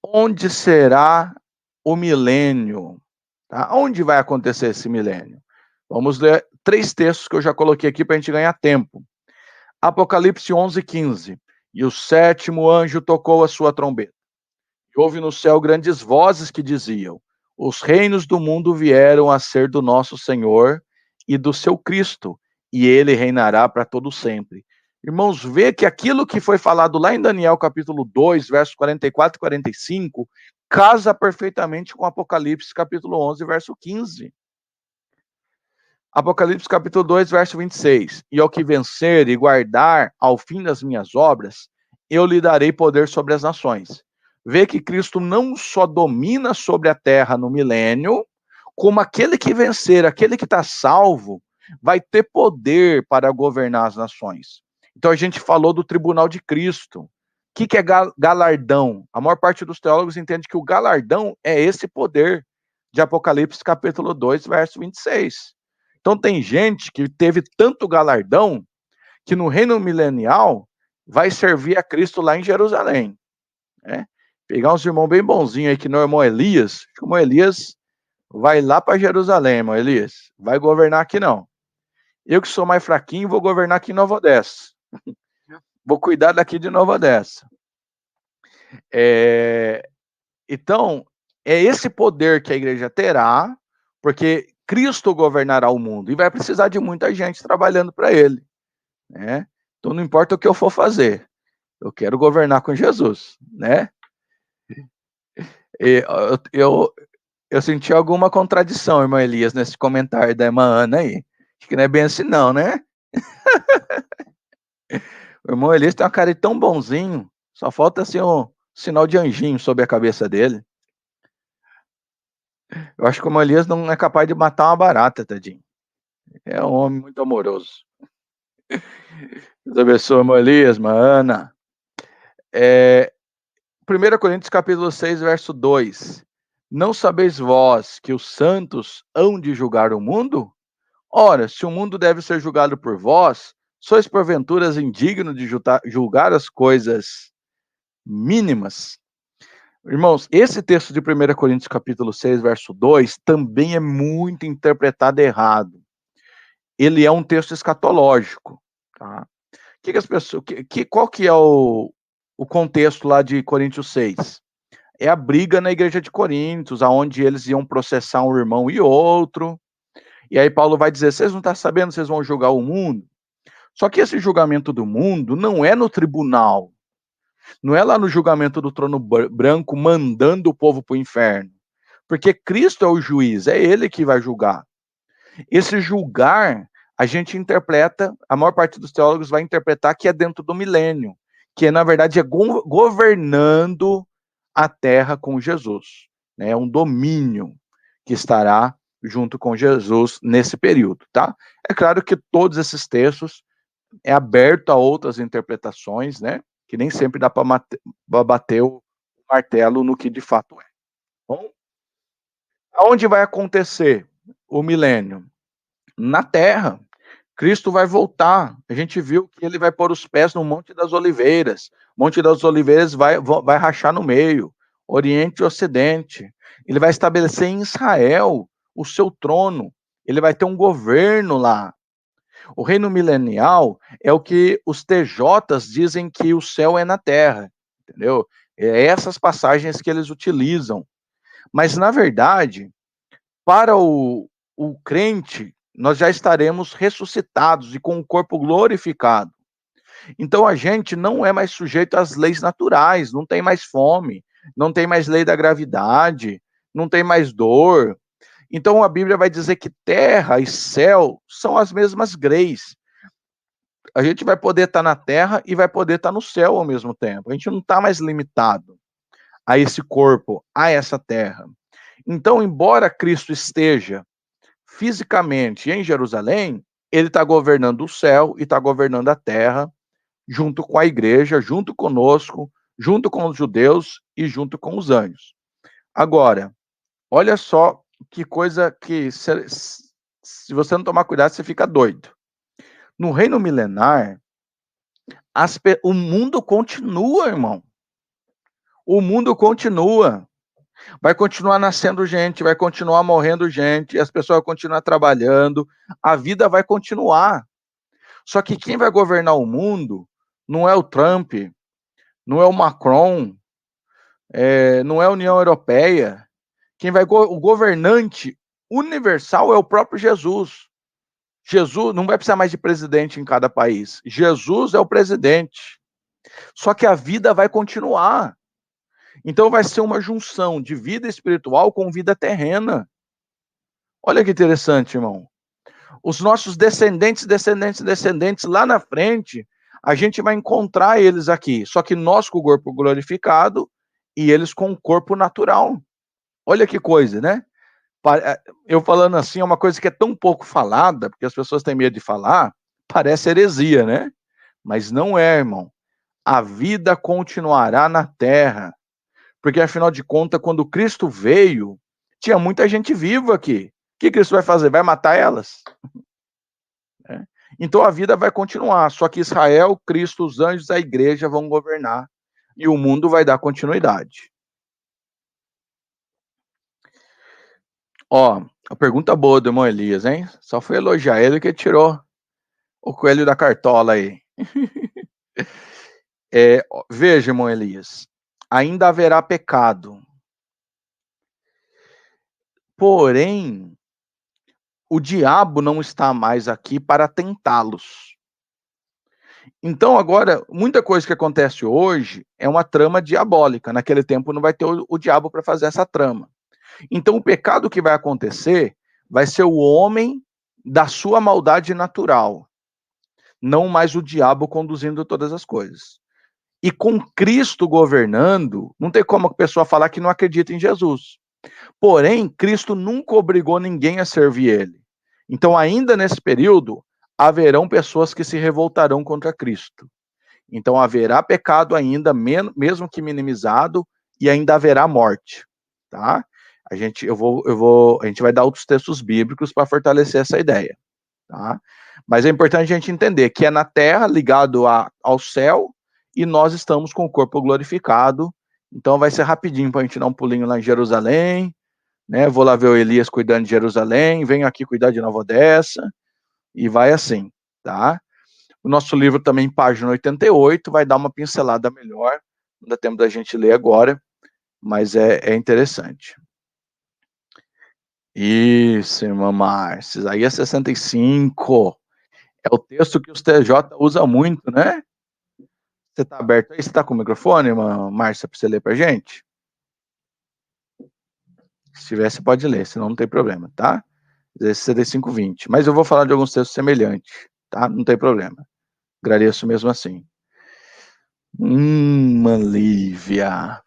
Onde será o milênio? Tá? Onde vai acontecer esse milênio? Vamos ler 3 textos que eu já coloquei aqui para a gente ganhar tempo. Apocalipse 11:15. E o 7º anjo tocou a sua trombeta. E houve no céu grandes vozes que diziam: os reinos do mundo vieram a ser do nosso Senhor e do seu Cristo, e ele reinará para todo sempre. Irmãos, vê que aquilo que foi falado lá em Daniel capítulo 2, versos 44 e 45, casa perfeitamente com Apocalipse capítulo 11, verso 15. Apocalipse capítulo 2, verso 26. E ao que vencer e guardar ao fim das minhas obras, eu lhe darei poder sobre as nações. Vê que Cristo não só domina sobre a terra no milênio, como aquele que vencer, aquele que está salvo, vai ter poder para governar as nações. Então a gente falou do tribunal de Cristo. O que é galardão? A maior parte dos teólogos entende que o galardão é esse poder de Apocalipse capítulo 2, verso 26. Então tem gente que teve tanto galardão que no reino milenial vai servir a Cristo lá em Jerusalém. Né? Pegar uns irmãos bem bonzinhos aí, que não é o irmão Elias. Acho que o irmão Elias vai lá para Jerusalém, irmão Elias. Vai governar aqui não. Eu que sou mais fraquinho, vou governar aqui em Nova Odessa. Vou cuidar daqui de Nova Odessa. Então, é esse poder que a igreja terá, porque Cristo governará o mundo e vai precisar de muita gente trabalhando para ele. Né? Então não importa o que eu for fazer, eu quero governar com Jesus, né? E eu senti alguma contradição, irmã Elias, nesse comentário da irmã Ana aí. Acho que não é bem assim não, né? O irmão Elias tem uma cara de tão bonzinho, só falta assim sinal de anjinho sobre a cabeça dele. Eu acho que o Elias não é capaz de matar uma barata, tadinho. É um homem muito amoroso. Deus abençoe, irmão Elias, irmã Ana. 1 Coríntios capítulo 6, verso 2. Não sabeis vós que os santos hão de julgar o mundo? Ora, se o mundo deve ser julgado por vós, sois porventura indignos de julgar as coisas mínimas? Irmãos, esse texto de 1 Coríntios capítulo 6, verso 2, também é muito interpretado errado. Ele é um texto escatológico, tá? Que as pessoas, qual que é o contexto lá de Coríntios 6? É a briga na igreja de Coríntios, aonde eles iam processar um irmão e outro. E aí Paulo vai dizer, vocês não estão sabendo, vocês vão julgar o mundo? Só que esse julgamento do mundo não é no tribunal. Não é lá no julgamento do trono branco mandando o povo para o inferno. Porque Cristo é o juiz, é ele que vai julgar. Esse julgar, a gente interpreta, a maior parte dos teólogos vai interpretar que é dentro do milênio, que na verdade é governando a terra com Jesus. É um domínio que estará junto com Jesus nesse período, tá? É claro que todos esses textos é aberto a outras interpretações, né? Que nem sempre dá para bater o martelo no que de fato é. Bom, aonde vai acontecer o milênio? Na terra. Cristo vai voltar. A gente viu que ele vai pôr os pés no Monte das Oliveiras. O Monte das Oliveiras vai rachar no meio, Oriente e Ocidente. Ele vai estabelecer em Israel o seu trono. Ele vai ter um governo lá. O reino milenial é o que os TJs dizem que o céu é na terra, entendeu? É essas passagens que eles utilizam. Mas, na verdade, para o crente, nós já estaremos ressuscitados e com o corpo glorificado. Então, a gente não é mais sujeito às leis naturais, não tem mais fome, não tem mais lei da gravidade, não tem mais dor. Então, a Bíblia vai dizer que terra e céu são as mesmas grades. A gente vai poder estar na terra e vai poder estar no céu ao mesmo tempo. A gente não está mais limitado a esse corpo, a essa terra. Então, embora Cristo esteja fisicamente em Jerusalém, ele está governando o céu e está governando a terra, junto com a igreja, junto conosco, junto com os judeus e junto com os anjos. Agora, olha só que coisa que, se você não tomar cuidado, você fica doido. No reino milenar, o mundo continua, irmão. O mundo continua. Vai continuar nascendo gente, vai continuar morrendo gente, as pessoas vão continuar trabalhando, a vida vai continuar. Só que quem vai governar o mundo não é o Trump, não é o Macron, não é a União Europeia. Quem vai o governante universal é o próprio Jesus. Jesus não vai precisar mais de presidente em cada país. Jesus é o presidente. Só que a vida vai continuar. Então vai ser uma junção de vida espiritual com vida terrena. Olha que interessante, irmão. Os nossos descendentes lá na frente, a gente vai encontrar eles aqui, só que nós com o corpo glorificado e eles com o corpo natural. Olha que coisa, né? Eu falando assim, é uma coisa que é tão pouco falada, porque as pessoas têm medo de falar, parece heresia, né? Mas não é, irmão. A vida continuará na terra. Porque, afinal de contas, quando Cristo veio, tinha muita gente viva aqui. O que Cristo vai fazer? Vai matar elas? Então a vida vai continuar, só que Israel, Cristo, os anjos, a igreja vão governar e o mundo vai dar continuidade. Ó, a pergunta boa do irmão Elias, hein? Só foi elogiar ele que tirou o coelho da cartola aí. Veja, irmão Elias, ainda haverá pecado. Porém, o diabo não está mais aqui para tentá-los. Então, agora, muita coisa que acontece hoje é uma trama diabólica. Naquele tempo não vai ter o diabo para fazer essa trama. Então, o pecado que vai acontecer vai ser o homem da sua maldade natural, não mais o diabo conduzindo todas as coisas. E com Cristo governando, não tem como a pessoa falar que não acredita em Jesus. Porém, Cristo nunca obrigou ninguém a servir ele. Então, ainda nesse período, haverão pessoas que se revoltarão contra Cristo. Então, haverá pecado ainda, mesmo que minimizado, e ainda haverá morte, tá? A gente vai dar outros textos bíblicos para fortalecer essa ideia, tá? Mas é importante a gente entender que é na terra, ligado ao céu, e nós estamos com o corpo glorificado. Então vai ser rapidinho para a gente dar um pulinho lá em Jerusalém, né? Vou lá ver o Elias cuidando de Jerusalém, venho aqui cuidar de Nova Odessa, e vai assim, tá? O nosso livro também, página 88, vai dar uma pincelada melhor, não dá tempo da gente ler agora, mas é interessante. Isso, irmã Márcia, Isaías 65, é o texto que os TJ usa muito, né? Você está aberto aí? Você está com o microfone, irmã Márcia, para você ler para a gente? Se tiver, você pode ler, senão não tem problema, tá? 65:20. Mas eu vou falar de alguns textos semelhantes, tá? Não tem problema. Agradeço mesmo assim. Lívia.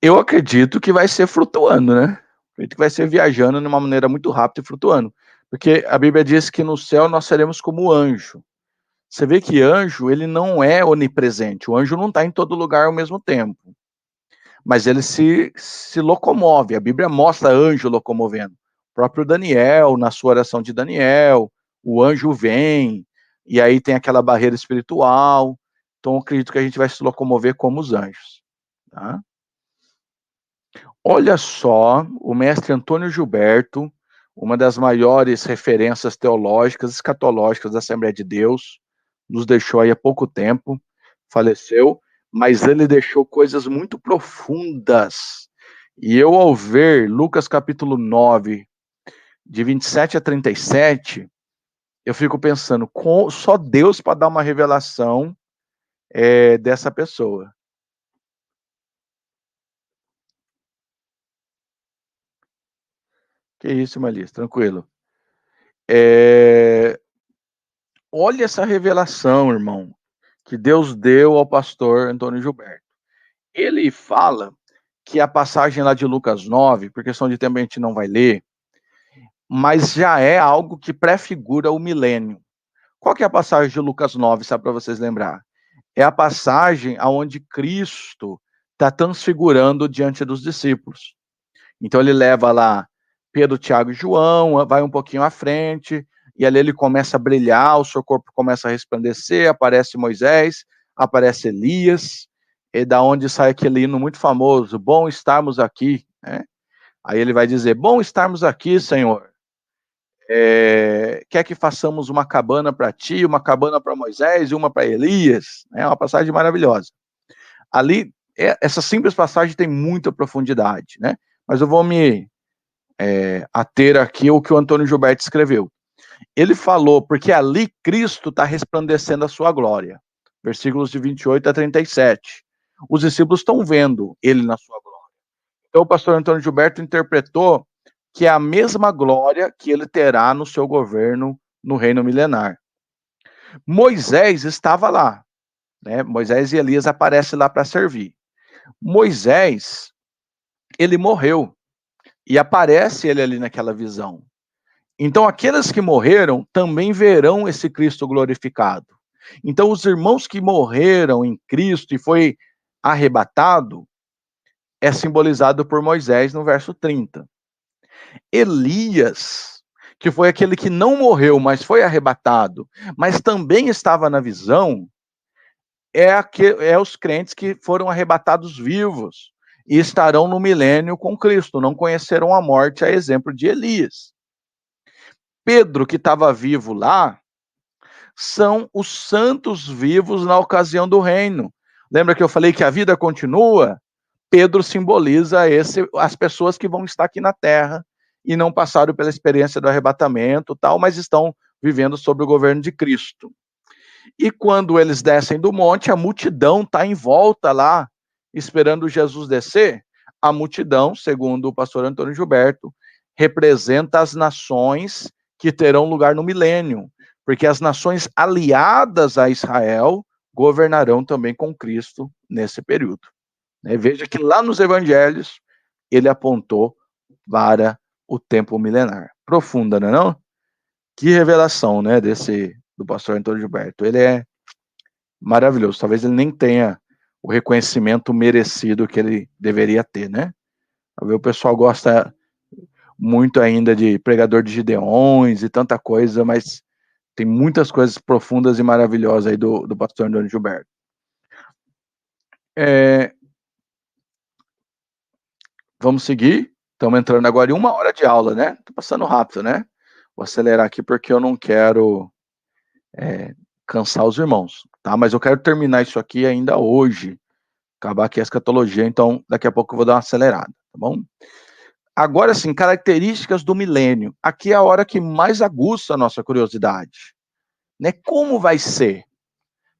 Eu acredito que vai ser flutuando, né? Acredito que vai ser viajando de uma maneira muito rápida e flutuando. Porque a Bíblia diz que no céu nós seremos como anjo. Você vê que anjo, ele não é onipresente. O anjo não está em todo lugar ao mesmo tempo. Mas ele se locomove. A Bíblia mostra anjo locomovendo. O próprio Daniel, na sua oração de Daniel, o anjo vem, e aí tem aquela barreira espiritual. Então, eu acredito que a gente vai se locomover como os anjos. Tá? Olha só, o mestre Antônio Gilberto, uma das maiores referências teológicas, escatológicas da Assembleia de Deus, nos deixou aí há pouco tempo, faleceu, mas ele deixou coisas muito profundas. E eu, ao ver Lucas capítulo 9, de 27 a 37, eu fico pensando, só Deus para dar uma revelação dessa pessoa. Que isso, Malis, tranquilo. Olha essa revelação, irmão, que Deus deu ao pastor Antônio Gilberto. Ele fala que a passagem lá de Lucas 9, por questão de tempo a gente não vai ler, mas já é algo que prefigura o milênio. Qual que é a passagem de Lucas 9, só para vocês lembrar? É a passagem onde Cristo está transfigurando diante dos discípulos. Então ele leva lá Pedro, Tiago e João, vai um pouquinho à frente, e ali ele começa a brilhar, o seu corpo começa a resplandecer, aparece Moisés, aparece Elias, e da onde sai aquele hino muito famoso, bom estarmos aqui, né? Aí ele vai dizer, bom estarmos aqui, Senhor. Quer que façamos uma cabana para ti, uma cabana para Moisés e uma para Elias? É uma passagem maravilhosa. Ali, essa simples passagem tem muita profundidade, né? Mas eu vou me ater aqui ao que o Antônio Gilberto escreveu. Ele falou, porque ali Cristo está resplandecendo a sua glória. Versículos de 28 a 37. Os discípulos estão vendo ele na sua glória. Então o pastor Antônio Gilberto interpretou que é a mesma glória que ele terá no seu governo no reino milenar. Moisés estava lá, né? Moisés e Elias aparecem lá para servir. Moisés, ele morreu e aparece ele ali naquela visão. Então aqueles que morreram também verão esse Cristo glorificado. Então os irmãos que morreram em Cristo e foi arrebatado é simbolizado por Moisés no verso 30. Elias, que foi aquele que não morreu, mas foi arrebatado, mas também estava na visão, é os crentes que foram arrebatados vivos e estarão no milênio com Cristo, não conheceram a morte, a exemplo de Elias. Pedro, que estava vivo lá, são os santos vivos na ocasião do reino. Lembra que eu falei que a vida continua? Pedro simboliza as pessoas que vão estar aqui na terra e não passaram pela experiência do arrebatamento, tal, mas estão vivendo sob o governo de Cristo. E quando eles descem do monte, a multidão está em volta lá, esperando Jesus descer. A multidão, segundo o pastor Antônio Gilberto, representa as nações que terão lugar no milênio. porque as nações aliadas a Israel governarão também com Cristo nesse período. Veja que lá nos evangelhos ele apontou para o tempo milenar. Profunda, não é não? Que revelação, né, do pastor Antônio Gilberto. Ele é maravilhoso. Talvez ele nem tenha o reconhecimento merecido que ele deveria ter, né? O pessoal gosta muito ainda de pregador de Gideões e tanta coisa, mas tem muitas coisas profundas e maravilhosas aí do pastor Antônio Gilberto. Vamos seguir. Estamos entrando agora em 1 hora de aula, né? Tô passando rápido, né? Vou acelerar aqui porque eu não quero cansar os irmãos, tá? Mas eu quero terminar isso aqui ainda hoje. Acabar aqui a escatologia, então daqui a pouco eu vou dar uma acelerada, tá bom? Agora sim, características do milênio. Aqui é a hora que mais aguça a nossa curiosidade, né? Como vai ser?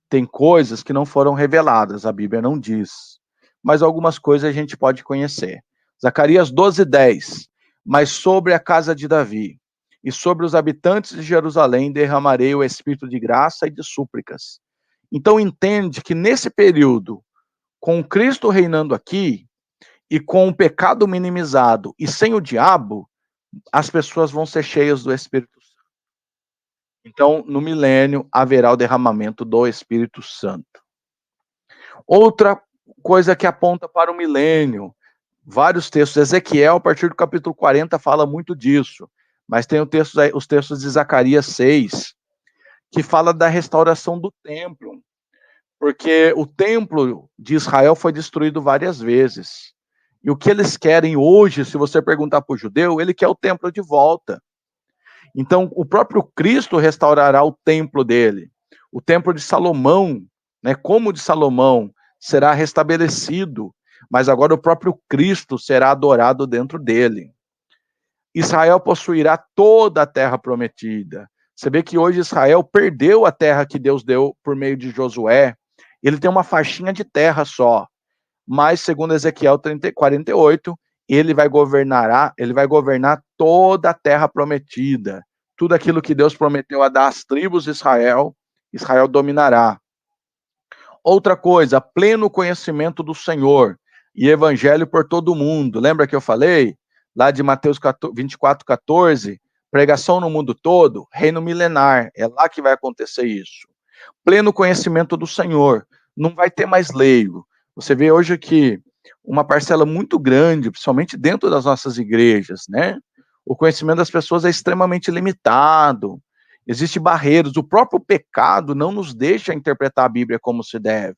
Tem coisas que não foram reveladas, a Bíblia não diz. Mas algumas coisas a gente pode conhecer. Zacarias 12:10. Mas sobre a casa de Davi e sobre os habitantes de Jerusalém derramarei o espírito de graça e de súplicas. Então entende que nesse período, com Cristo reinando aqui, e com o pecado minimizado e sem o diabo, as pessoas vão ser cheias do Espírito Santo. Então, no milênio, haverá o derramamento do Espírito Santo. Outra coisa que aponta para o milênio, vários textos, Ezequiel, a partir do capítulo 40, fala muito disso, mas tem os textos de Zacarias 6, que fala da restauração do templo, porque o templo de Israel foi destruído várias vezes. E o que eles querem hoje, se você perguntar para o judeu, ele quer o templo de volta. Então, o próprio Cristo restaurará o templo dele. O templo de Salomão, né, como o de Salomão, será restabelecido, mas agora o próprio Cristo será adorado dentro dele. Israel possuirá toda a terra prometida. Você vê que hoje Israel perdeu a terra que Deus deu por meio de Josué. Ele tem uma faixinha de terra só. Mas, segundo Ezequiel 48, ele vai governar toda a terra prometida. Tudo aquilo que Deus prometeu a dar às tribos de Israel, Israel dominará. Outra coisa, pleno conhecimento do Senhor e evangelho por todo o mundo. Lembra que eu falei? Lá de Mateus 24:14, pregação no mundo todo, reino milenar. É lá que vai acontecer isso. Pleno conhecimento do Senhor. Não vai ter mais leigo. Você vê hoje que uma parcela muito grande, principalmente dentro das nossas igrejas, né? O conhecimento das pessoas é extremamente limitado. Existem barreiras. O próprio pecado não nos deixa interpretar a Bíblia como se deve.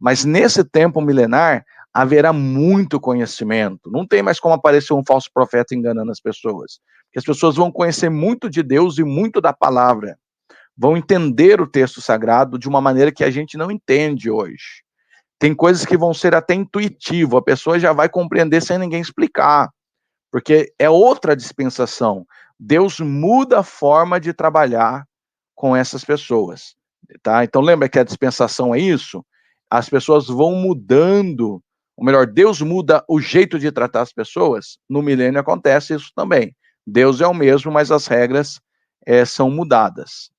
Mas nesse tempo milenar, haverá muito conhecimento. Não tem mais como aparecer um falso profeta enganando as pessoas. Porque as pessoas vão conhecer muito de Deus e muito da palavra. Vão entender o texto sagrado de uma maneira que a gente não entende hoje. Tem coisas que vão ser até intuitivo, a pessoa já vai compreender sem ninguém explicar, porque é outra dispensação. Deus muda a forma de trabalhar com essas pessoas, tá? Então lembra que a dispensação é isso? As pessoas vão mudando, ou melhor, Deus muda o jeito de tratar as pessoas. No milênio acontece isso também. Deus é o mesmo, mas as regras são mudadas.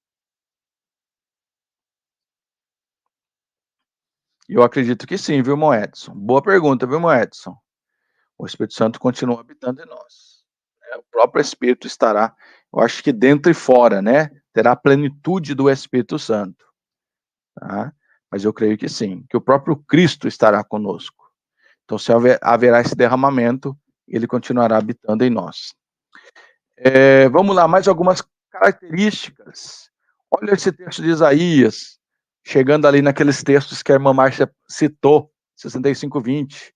Eu acredito que sim, viu, irmão Edson? Boa pergunta, viu, irmão Edson? O Espírito Santo continua habitando em nós. O próprio Espírito estará, eu acho que dentro e fora, né? Terá a plenitude do Espírito Santo. Tá? Mas eu creio que sim, que o próprio Cristo estará conosco. Então, se haverá esse derramamento, ele continuará habitando em nós. Vamos lá, mais algumas características. Olha esse texto de Isaías, chegando ali naqueles textos que a irmã Márcia citou, 65:20.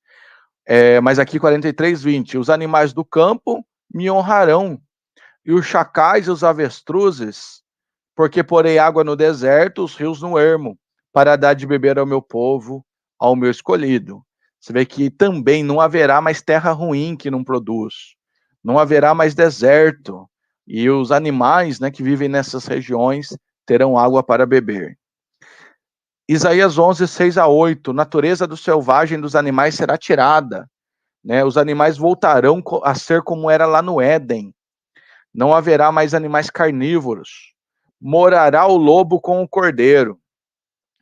Mas aqui 43:20. Os animais do campo me honrarão, e os chacais e os avestruzes, porque porei água no deserto, os rios no ermo, para dar de beber ao meu povo, ao meu escolhido. Você vê que também não haverá mais terra ruim que não produz. Não haverá mais deserto. E os animais, né, que vivem nessas regiões terão água para beber. Isaías 11:6-8. Natureza do selvagem dos animais será tirada. Né? Os animais voltarão a ser como era lá no Éden. Não haverá mais animais carnívoros. Morará o lobo com o cordeiro,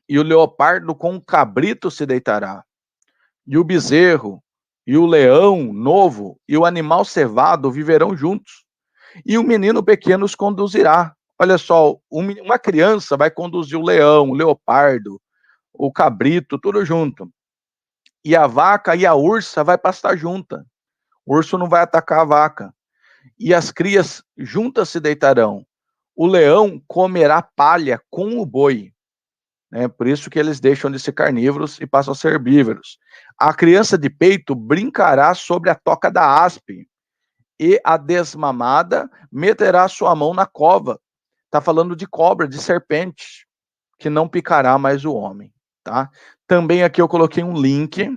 e o leopardo com o cabrito se deitará, e o bezerro, e o leão novo, e o animal cevado viverão juntos, e o menino pequeno os conduzirá. Olha só, uma criança vai conduzir o leão, o leopardo, o cabrito, tudo junto. E a vaca e a ursa vai pastar junta. O urso não vai atacar a vaca. E as crias juntas se deitarão. O leão comerá palha com o boi. Por isso que eles deixam de ser carnívoros e passam a ser herbívoros. A criança de peito brincará sobre a toca da aspe, e a desmamada meterá sua mão na cova. Está falando de cobra, de serpente, que não picará mais o homem. Tá? Também aqui eu coloquei um link,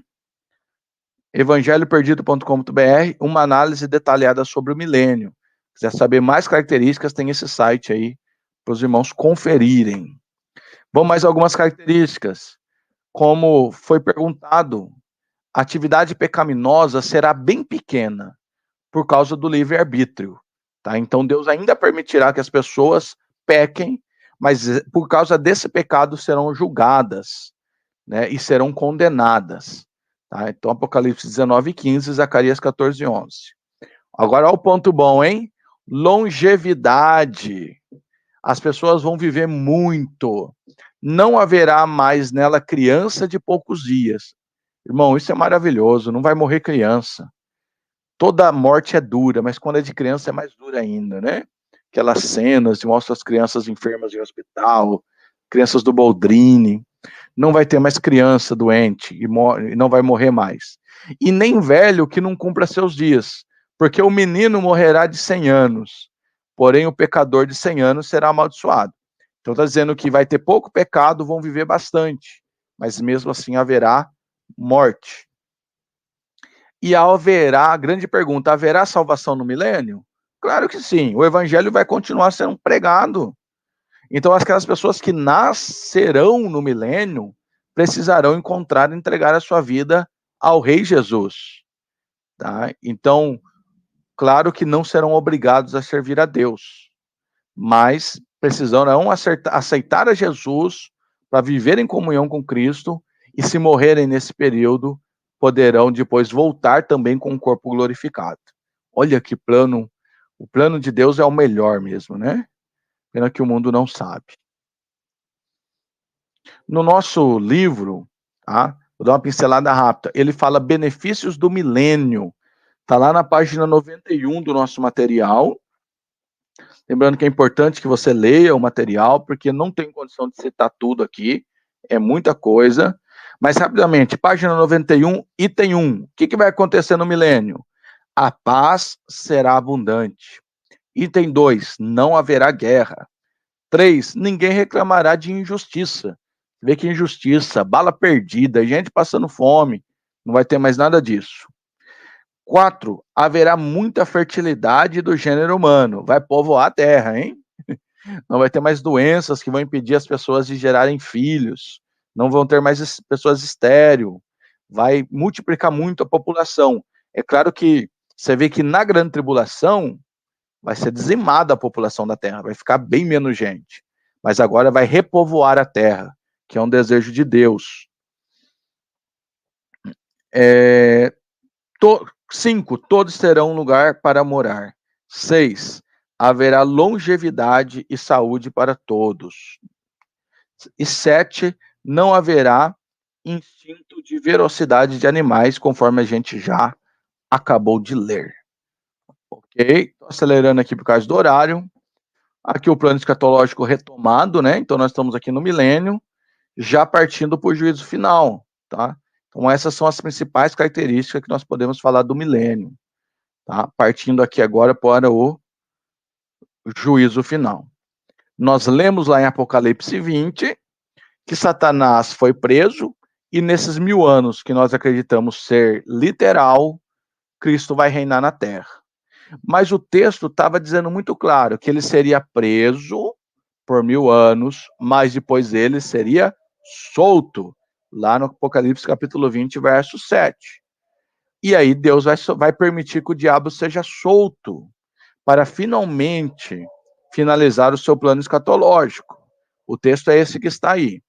evangelhoperdido.com.br, uma análise detalhada sobre o milênio. Se quiser saber mais características, tem esse site aí para os irmãos conferirem. Vamos mais algumas características. Como foi perguntado, a atividade pecaminosa será bem pequena por causa do livre-arbítrio. Tá? Então Deus ainda permitirá que as pessoas pequem, mas por causa desse pecado serão julgadas, né, e serão condenadas. Tá? Então Apocalipse 19:15, Zacarias 14:11. Agora olha o ponto bom, hein? Longevidade. As pessoas vão viver muito. Não haverá mais nela criança de poucos dias. Irmão, isso é maravilhoso, não vai morrer criança. Toda morte é dura, mas quando é de criança é mais dura ainda, né? Aquelas cenas que mostram as crianças enfermas em hospital, crianças do Boldrini. Não vai ter mais criança doente e não vai morrer mais. E nem velho que não cumpra seus dias, porque o menino morrerá de 100 anos, porém o pecador de 100 anos será amaldiçoado. Então está dizendo que vai ter pouco pecado, vão viver bastante, mas mesmo assim haverá morte. E haverá, grande pergunta, haverá salvação no milênio? Claro que sim, o evangelho vai continuar sendo pregado. Então aquelas pessoas que nascerão no milênio precisarão encontrar e entregar a sua vida ao Rei Jesus. Tá? Então, claro que não serão obrigados a servir a Deus, mas precisarão aceitar a Jesus para viver em comunhão com Cristo, e se morrerem nesse período, poderão depois voltar também com o corpo glorificado. Olha que plano, o plano de Deus é o melhor mesmo, né? Pena que o mundo não sabe. No nosso livro, tá? Vou dar uma pincelada rápida, ele fala benefícios do milênio. Está lá na página 91 do nosso material. Lembrando que é importante que você leia o material, porque não tem condição de citar tudo aqui, é muita coisa. Mas, rapidamente, página 91, item 1. O que vai acontecer no milênio? A paz será abundante. Item 2, não haverá guerra. 3, ninguém reclamará de injustiça. Vê que injustiça, bala perdida, gente passando fome, não vai ter mais nada disso. 4, haverá muita fertilidade do gênero humano, vai povoar a terra, hein? Não vai ter mais doenças que vão impedir as pessoas de gerarem filhos, não vão ter mais pessoas estéreis, vai multiplicar muito a população. É claro que você vê que na grande tribulação vai ser dizimada a população da terra, vai ficar bem menos gente, mas agora vai repovoar a terra, que é um desejo de Deus. 5, todos terão um lugar para morar. 6, haverá longevidade e saúde para todos. E 7, não haverá instinto de ferocidade de animais, conforme a gente já acabou de ler. Ok? Estou acelerando aqui por causa do horário. Aqui o plano escatológico retomado, né? Então nós estamos aqui no milênio, já partindo para o juízo final, tá? Então essas são as principais características que nós podemos falar do milênio, tá? Partindo aqui agora para o juízo final. Nós lemos lá em Apocalipse 20 que Satanás foi preso, e nesses 1000 anos que nós acreditamos ser literal, Cristo vai reinar na terra. Mas o texto estava dizendo muito claro que ele seria preso por 1000 anos, mas depois ele seria solto, lá no Apocalipse capítulo 20, verso 7. E aí Deus vai permitir que o diabo seja solto, para finalmente finalizar o seu plano escatológico. O texto é esse que está aí.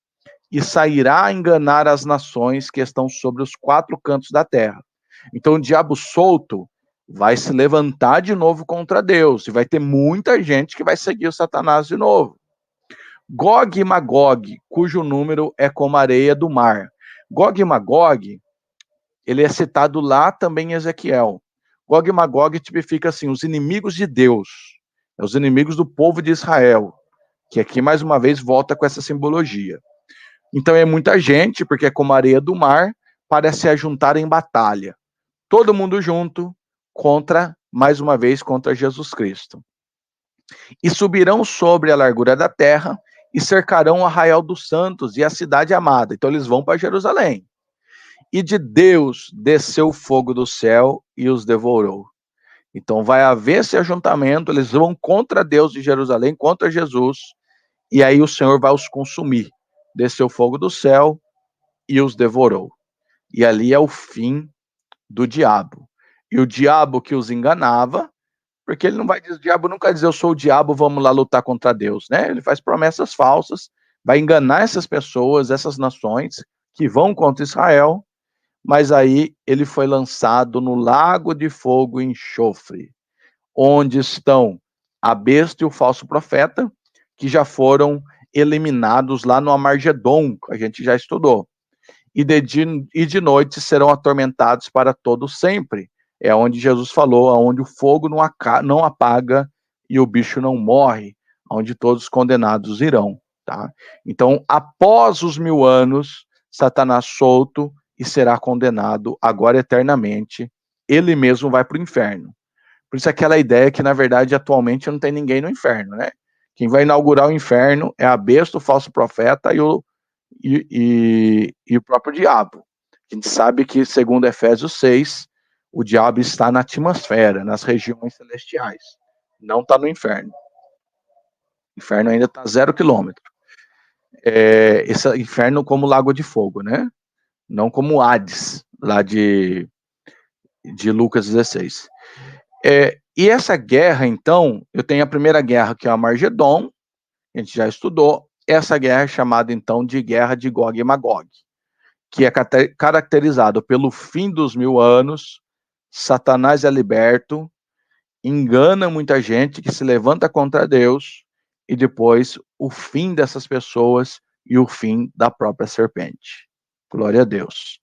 E sairá a enganar as nações que estão sobre os 4 cantos da terra. Então o diabo solto vai se levantar de novo contra Deus, e vai ter muita gente que vai seguir o Satanás de novo. Gog e Magog, cujo número é como a areia do mar. Gog e Magog, ele é citado lá também em Ezequiel. Gog e Magog tipifica assim, os inimigos de Deus, os inimigos do povo de Israel, que aqui mais uma vez volta com essa simbologia. Então é muita gente, porque é como a areia do mar, para se ajuntar em batalha. Todo mundo junto contra, mais uma vez, contra Jesus Cristo. E subirão sobre a largura da terra e cercarão o arraial dos santos e a cidade amada. Então eles vão para Jerusalém. E de Deus desceu fogo do céu e os devorou. Então vai haver esse ajuntamento, eles vão contra Deus de Jerusalém, contra Jesus, e aí o Senhor vai os consumir. Desceu fogo do céu e os devorou. E ali é o fim do diabo. E o diabo que os enganava, porque ele não vai dizer, o diabo nunca diz, eu sou o diabo, vamos lá lutar contra Deus, né? Ele faz promessas falsas, vai enganar essas pessoas, essas nações que vão contra Israel, mas aí ele foi lançado no lago de fogo e enxofre, onde estão a besta e o falso profeta, que já foram eliminados lá no Amargedon, que a gente já estudou. E de noite serão atormentados para todo sempre. É onde Jesus falou, onde o fogo não apaga e o bicho não morre, onde todos os condenados irão. Tá? Então, após os 1000 anos, Satanás solto e será condenado agora eternamente. Ele mesmo vai para o inferno. Por isso aquela ideia que, na verdade, atualmente não tem ninguém no inferno, né? Quem vai inaugurar o inferno é a besta, o falso profeta e o próprio diabo. A gente sabe que, segundo Efésios 6, o diabo está na atmosfera, nas regiões celestiais. Não está no inferno. O inferno ainda está 0 quilômetro. Esse inferno como lago de fogo, né? Não como Hades, lá de Lucas 16. E essa guerra, então, eu tenho a primeira guerra, que é a Armagedon, a gente já estudou. Essa guerra é chamada, então, de Guerra de Gog e Magog, que é caracterizado pelo fim dos 1000 anos, Satanás é liberto, engana muita gente que se levanta contra Deus, e depois o fim dessas pessoas e o fim da própria serpente. Glória a Deus.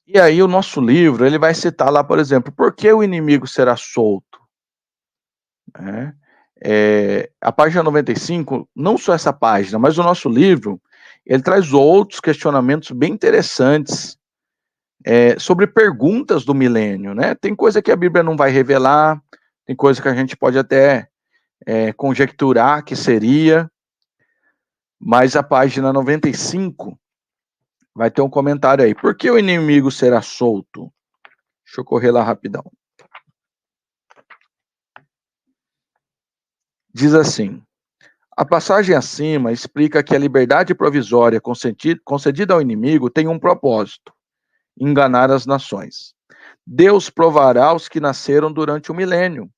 E aí o nosso livro, ele vai citar lá, por exemplo, por que o inimigo será solto? A página 95, não só essa página, mas o nosso livro, ele traz outros questionamentos bem interessantes sobre perguntas do milênio, né? Tem coisa que a Bíblia não vai revelar, tem coisa que a gente pode até conjecturar que seria, mas a página 95 vai ter um comentário aí. Por que o inimigo será solto? Deixa eu correr lá rapidão. Diz assim: a passagem acima explica que a liberdade provisória concedida ao inimigo tem um propósito: enganar as nações. Deus provará os que nasceram durante o milênio,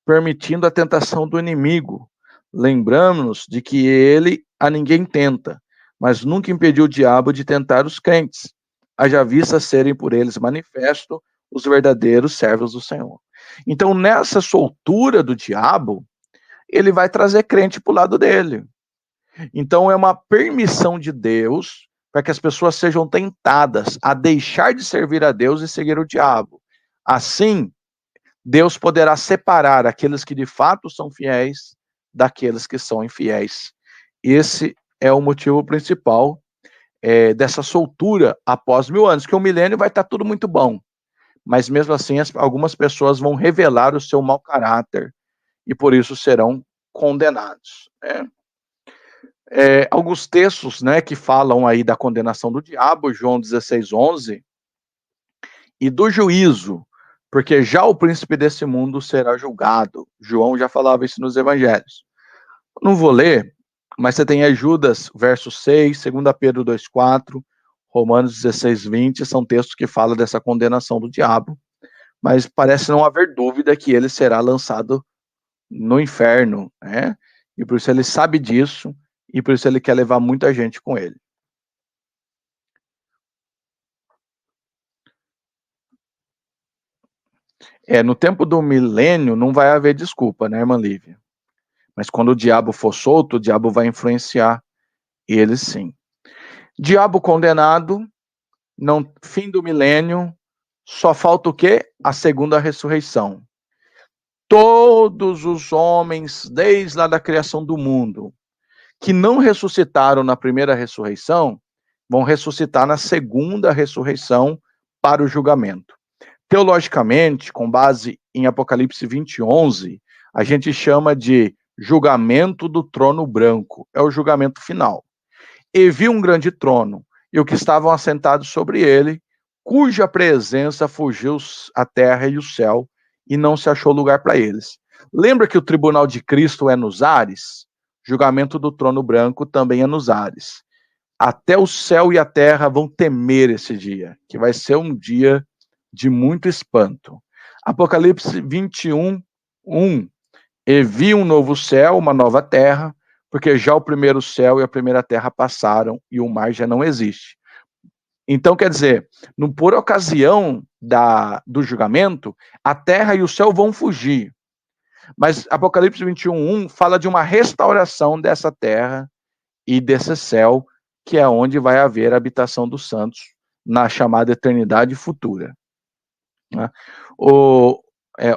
permitindo a tentação do inimigo. Lembramos-nos de que ele a ninguém tenta, mas nunca impediu o diabo de tentar os crentes, haja vista serem por eles manifesto os verdadeiros servos do Senhor. Então, nessa soltura do diabo, ele vai trazer crente para o lado dele. Então, é uma permissão de Deus para que as pessoas sejam tentadas a deixar de servir a Deus e seguir o diabo. Assim, Deus poderá separar aqueles que de fato são fiéis daqueles que são infiéis. Esse é o motivo principal dessa soltura após 1000 anos, que o milênio vai estar tudo muito bom, mas mesmo assim algumas pessoas vão revelar o seu mau caráter e por isso serão condenados. Alguns textos, né, que falam aí da condenação do diabo, João 16:11, e do juízo, porque já o príncipe desse mundo será julgado. João já falava isso nos evangelhos. Não vou ler, mas você tem aí Judas, verso 6, 2 Pedro 2:4, Romanos 16:20, são textos que falam dessa condenação do diabo, mas parece não haver dúvida que ele será lançado no inferno, né? E por isso ele sabe disso, e por isso ele quer levar muita gente com ele. No tempo do milênio não vai haver desculpa, né, irmã Lívia? Mas quando o diabo for solto, o diabo vai influenciar ele sim. Diabo condenado, não, fim do milênio, só falta o quê? A segunda ressurreição. Todos os homens, desde lá da criação do mundo, que não ressuscitaram na primeira ressurreição, vão ressuscitar na segunda ressurreição para o julgamento. Teologicamente, com base em Apocalipse 20:11, a gente chama de julgamento do trono branco. É o julgamento final. E vi um grande trono, e o que estavam assentados sobre ele, cuja presença fugiu a terra e o céu, e não se achou lugar para eles. Lembra que o tribunal de Cristo é nos ares? Julgamento do trono branco também é nos ares. Até o céu e a terra vão temer esse dia, que vai ser um dia de muito espanto. Apocalipse 21:1. E vi um novo céu, uma nova terra, porque já o primeiro céu e a primeira terra passaram e o mar já não existe. Então, quer dizer, por ocasião do julgamento, a terra e o céu vão fugir. Mas Apocalipse 21:1 fala de uma restauração dessa terra e desse céu, que é onde vai haver a habitação dos santos na chamada eternidade futura. Né? O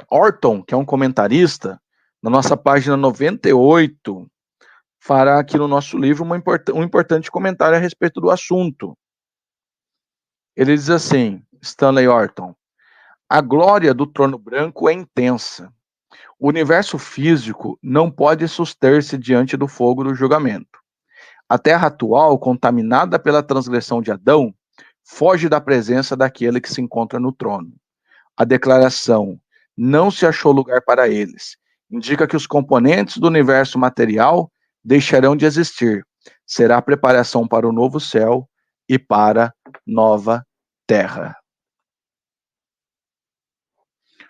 Orton, que é um comentarista, na nossa página 98, fará aqui no nosso livro um importante comentário a respeito do assunto. Ele diz assim, Stanley Orton: a glória do trono branco é intensa. O universo físico não pode suster-se diante do fogo do julgamento. A terra atual, contaminada pela transgressão de Adão, foge da presença daquele que se encontra no trono. A declaração "não se achou lugar para eles" indica que os componentes do universo material deixarão de existir. Será a preparação para o novo céu e para nova terra.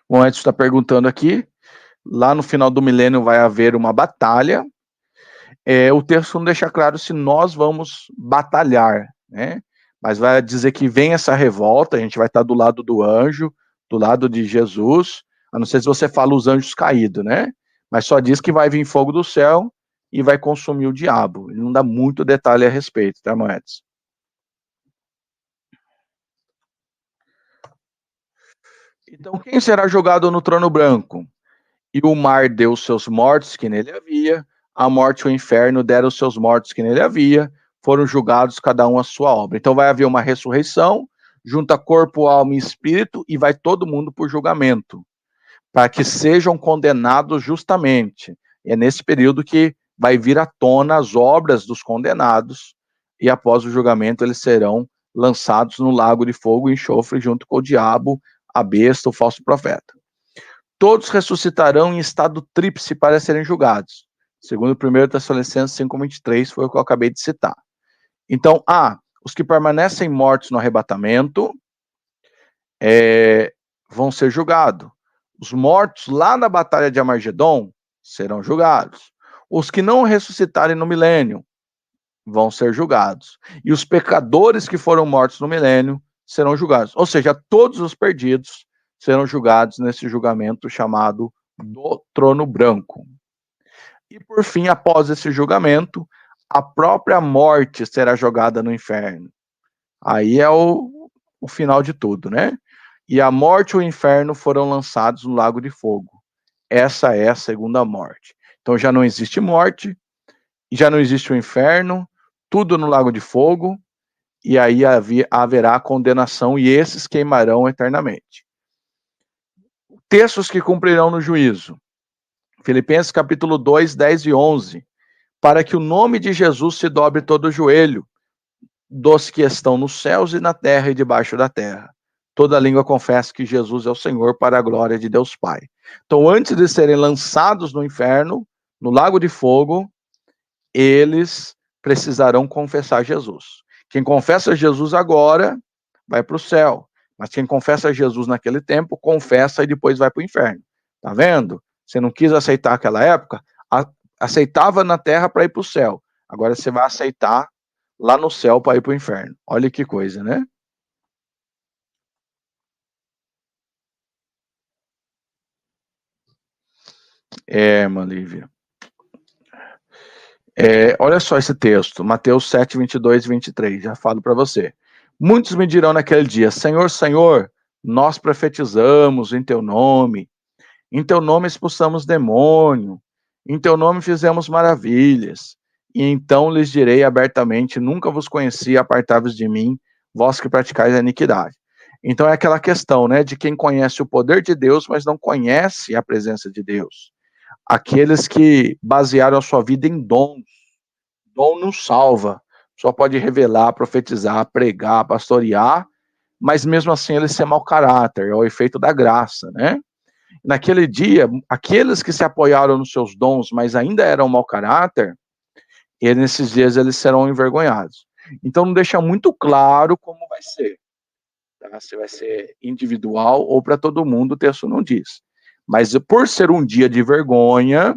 O Edson está perguntando aqui, lá no final do milênio vai haver uma batalha. O texto não deixa claro se nós vamos batalhar, né? Mas vai dizer que vem essa revolta, a gente vai estar do lado do anjo, do lado de Jesus, a não ser se você fala os anjos caídos, né? Mas só diz que vai vir fogo do céu e vai consumir o diabo. Ele não dá muito detalhe a respeito, tá, Moedas? Então, quem será jogado no trono branco? E o mar deu os seus mortos que nele havia, a morte e o inferno deram os seus mortos que nele havia, foram julgados cada um a sua obra. Então vai haver uma ressurreição, junta corpo, alma e espírito, e vai todo mundo por julgamento, para que sejam condenados justamente. E é nesse período que vai vir à tona as obras dos condenados, e após o julgamento eles serão lançados no lago de fogo e enxofre junto com o diabo, a besta, o falso profeta. Todos ressuscitarão em estado tríplice para serem julgados. Segundo 1 Tessalonicenses 5:23, foi o que eu acabei de citar. Então, os que permanecem mortos no arrebatamento vão ser julgados. Os mortos lá na batalha de Armagedon serão julgados. Os que não ressuscitarem no milênio vão ser julgados. E os pecadores que foram mortos no milênio serão julgados. Ou seja, todos os perdidos serão julgados nesse julgamento chamado do trono branco. E por fim, após esse julgamento, a própria morte será jogada no inferno. Aí é o final de tudo, né? E a morte e o inferno foram lançados no lago de fogo. Essa é a segunda morte. Então já não existe morte, já não existe o inferno, tudo no lago de fogo, e aí haverá condenação, e esses queimarão eternamente. Textos que cumprirão no juízo. Filipenses capítulo 2, 10 e 11. Para que o nome de Jesus se dobre todo o joelho, dos que estão nos céus e na terra e debaixo da terra. Toda língua confessa que Jesus é o Senhor, para a glória de Deus Pai. Então, antes de serem lançados no inferno, no lago de fogo, eles precisarão confessar Jesus. Quem confessa Jesus agora vai para o céu. Mas quem confessa Jesus naquele tempo, confessa e depois vai para o inferno. Tá vendo? Você não quis aceitar aquela época, aceitava na terra para ir para o céu. Agora você vai aceitar lá no céu para ir para o inferno. Olha que coisa, né? Irmã Lívia. Olha só esse texto, Mateus 7, 22 e 23, já falo para você. Muitos me dirão naquele dia, Senhor, Senhor, nós profetizamos em teu nome expulsamos demônio, em teu nome fizemos maravilhas. E então lhes direi abertamente, nunca vos conheci, apartai-vos de mim, vós que praticais a iniquidade. Então é aquela questão, né, de quem conhece o poder de Deus, mas não conhece a presença de Deus. Aqueles que basearam a sua vida em dons. Dom não salva. Só pode revelar, profetizar, pregar, pastorear, mas mesmo assim ele ser mau caráter, é o efeito da graça, né? Naquele dia, aqueles que se apoiaram nos seus dons, mas ainda eram mau caráter, e nesses dias eles serão envergonhados. Então não deixa muito claro como vai ser. Tá? Se vai ser individual ou para todo mundo, o texto não diz. Mas por ser um dia de vergonha,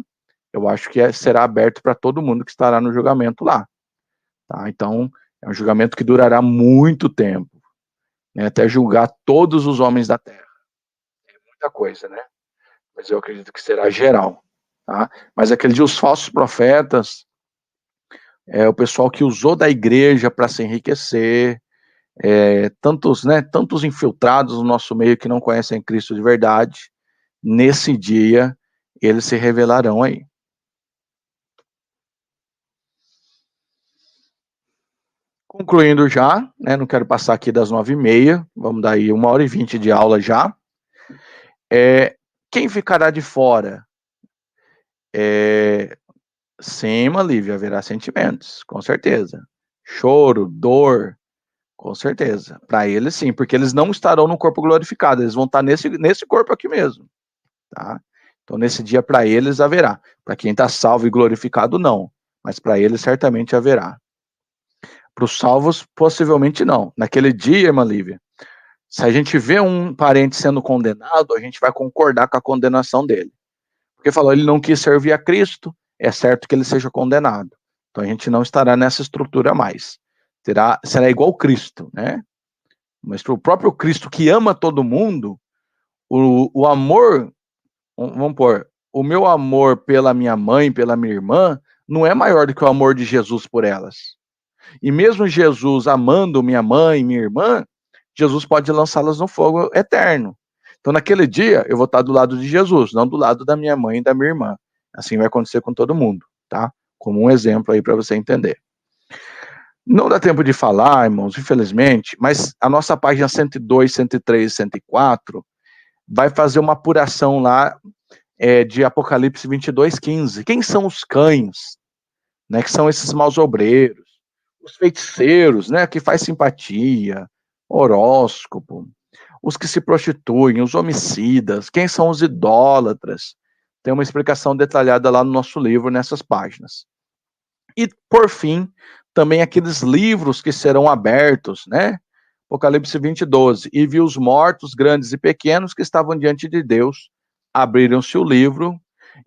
eu acho que será aberto para todo mundo que estará no julgamento lá. Tá? Então, é um julgamento que durará muito tempo, né? Até julgar todos os homens da terra. É muita coisa, né? Mas eu acredito que será geral. Tá? Mas aquele dia os falsos profetas, o pessoal que usou da igreja para se enriquecer, tantos infiltrados no nosso meio que não conhecem Cristo de verdade, nesse dia eles se revelarão aí. Concluindo já, né, não quero passar aqui das 9h30, vamos dar aí 1h20 de aula já. Quem ficará de fora? Sim, Lívia, haverá sentimentos, com certeza. Choro, dor, com certeza. Para eles, sim, porque eles não estarão no corpo glorificado, eles vão estar nesse corpo aqui mesmo. Tá? Então, nesse dia, para eles haverá. Para quem está salvo e glorificado, não. Mas para eles, certamente haverá. Para os salvos, possivelmente não. Naquele dia, irmã Lívia, se a gente vê um parente sendo condenado, a gente vai concordar com a condenação dele. Porque falou, ele não quis servir a Cristo, é certo que ele seja condenado. Então a gente não estará nessa estrutura mais. Será igual Cristo, né? Mas para o próprio Cristo que ama todo mundo, o amor, vamos pôr, o meu amor pela minha mãe, pela minha irmã, não é maior do que o amor de Jesus por elas. E mesmo Jesus amando minha mãe, minha irmã, Jesus pode lançá-las no fogo eterno. Então, naquele dia, eu vou estar do lado de Jesus, não do lado da minha mãe e da minha irmã. Assim vai acontecer com todo mundo, tá? Como um exemplo aí para você entender. Não dá tempo de falar, irmãos, infelizmente, mas a nossa página 102, 103 e 104 vai fazer uma apuração lá de Apocalipse 22:15. Quem são os cães? Né, que são esses maus obreiros, os feiticeiros, né, que faz simpatia, horóscopo, os que se prostituem, os homicidas, quem são os idólatras. Tem uma explicação detalhada lá no nosso livro, nessas páginas. E, por fim, também aqueles livros que serão abertos, né? Apocalipse 20:12. E vi os mortos, grandes e pequenos, que estavam diante de Deus. Abriram-se o livro,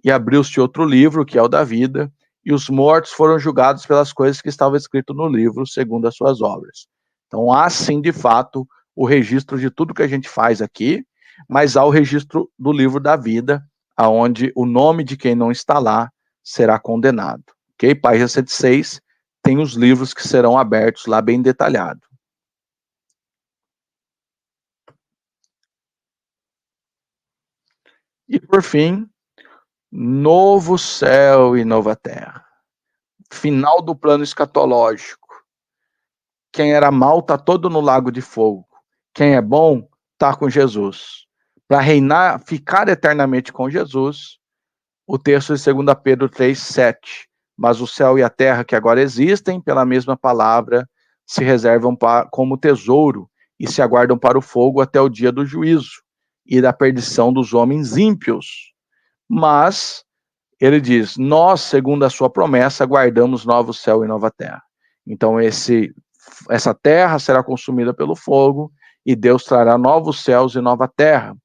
e abriu-se outro livro, que é o da vida, e os mortos foram julgados pelas coisas que estavam escritas no livro, segundo as suas obras. Então, há sim, de fato, o registro de tudo que a gente faz aqui, mas há o registro do livro da vida, aonde o nome de quem não está lá será condenado. Ok? Página 106 tem os livros que serão abertos lá, bem detalhado. E, por fim, novo céu e nova terra. Final do plano escatológico. Quem era mal está todo no lago de fogo. Quem é bom está com Jesus. Para reinar, ficar eternamente com Jesus, o texto de 2 Pedro 3:7. Mas o céu e a terra que agora existem, pela mesma palavra, se reservam como tesouro e se aguardam para o fogo até o dia do juízo e da perdição dos homens ímpios. Mas ele diz, nós, segundo a sua promessa, guardamos novo céu e nova terra. Então essa terra será consumida pelo fogo e Deus trará novos céus e nova terra.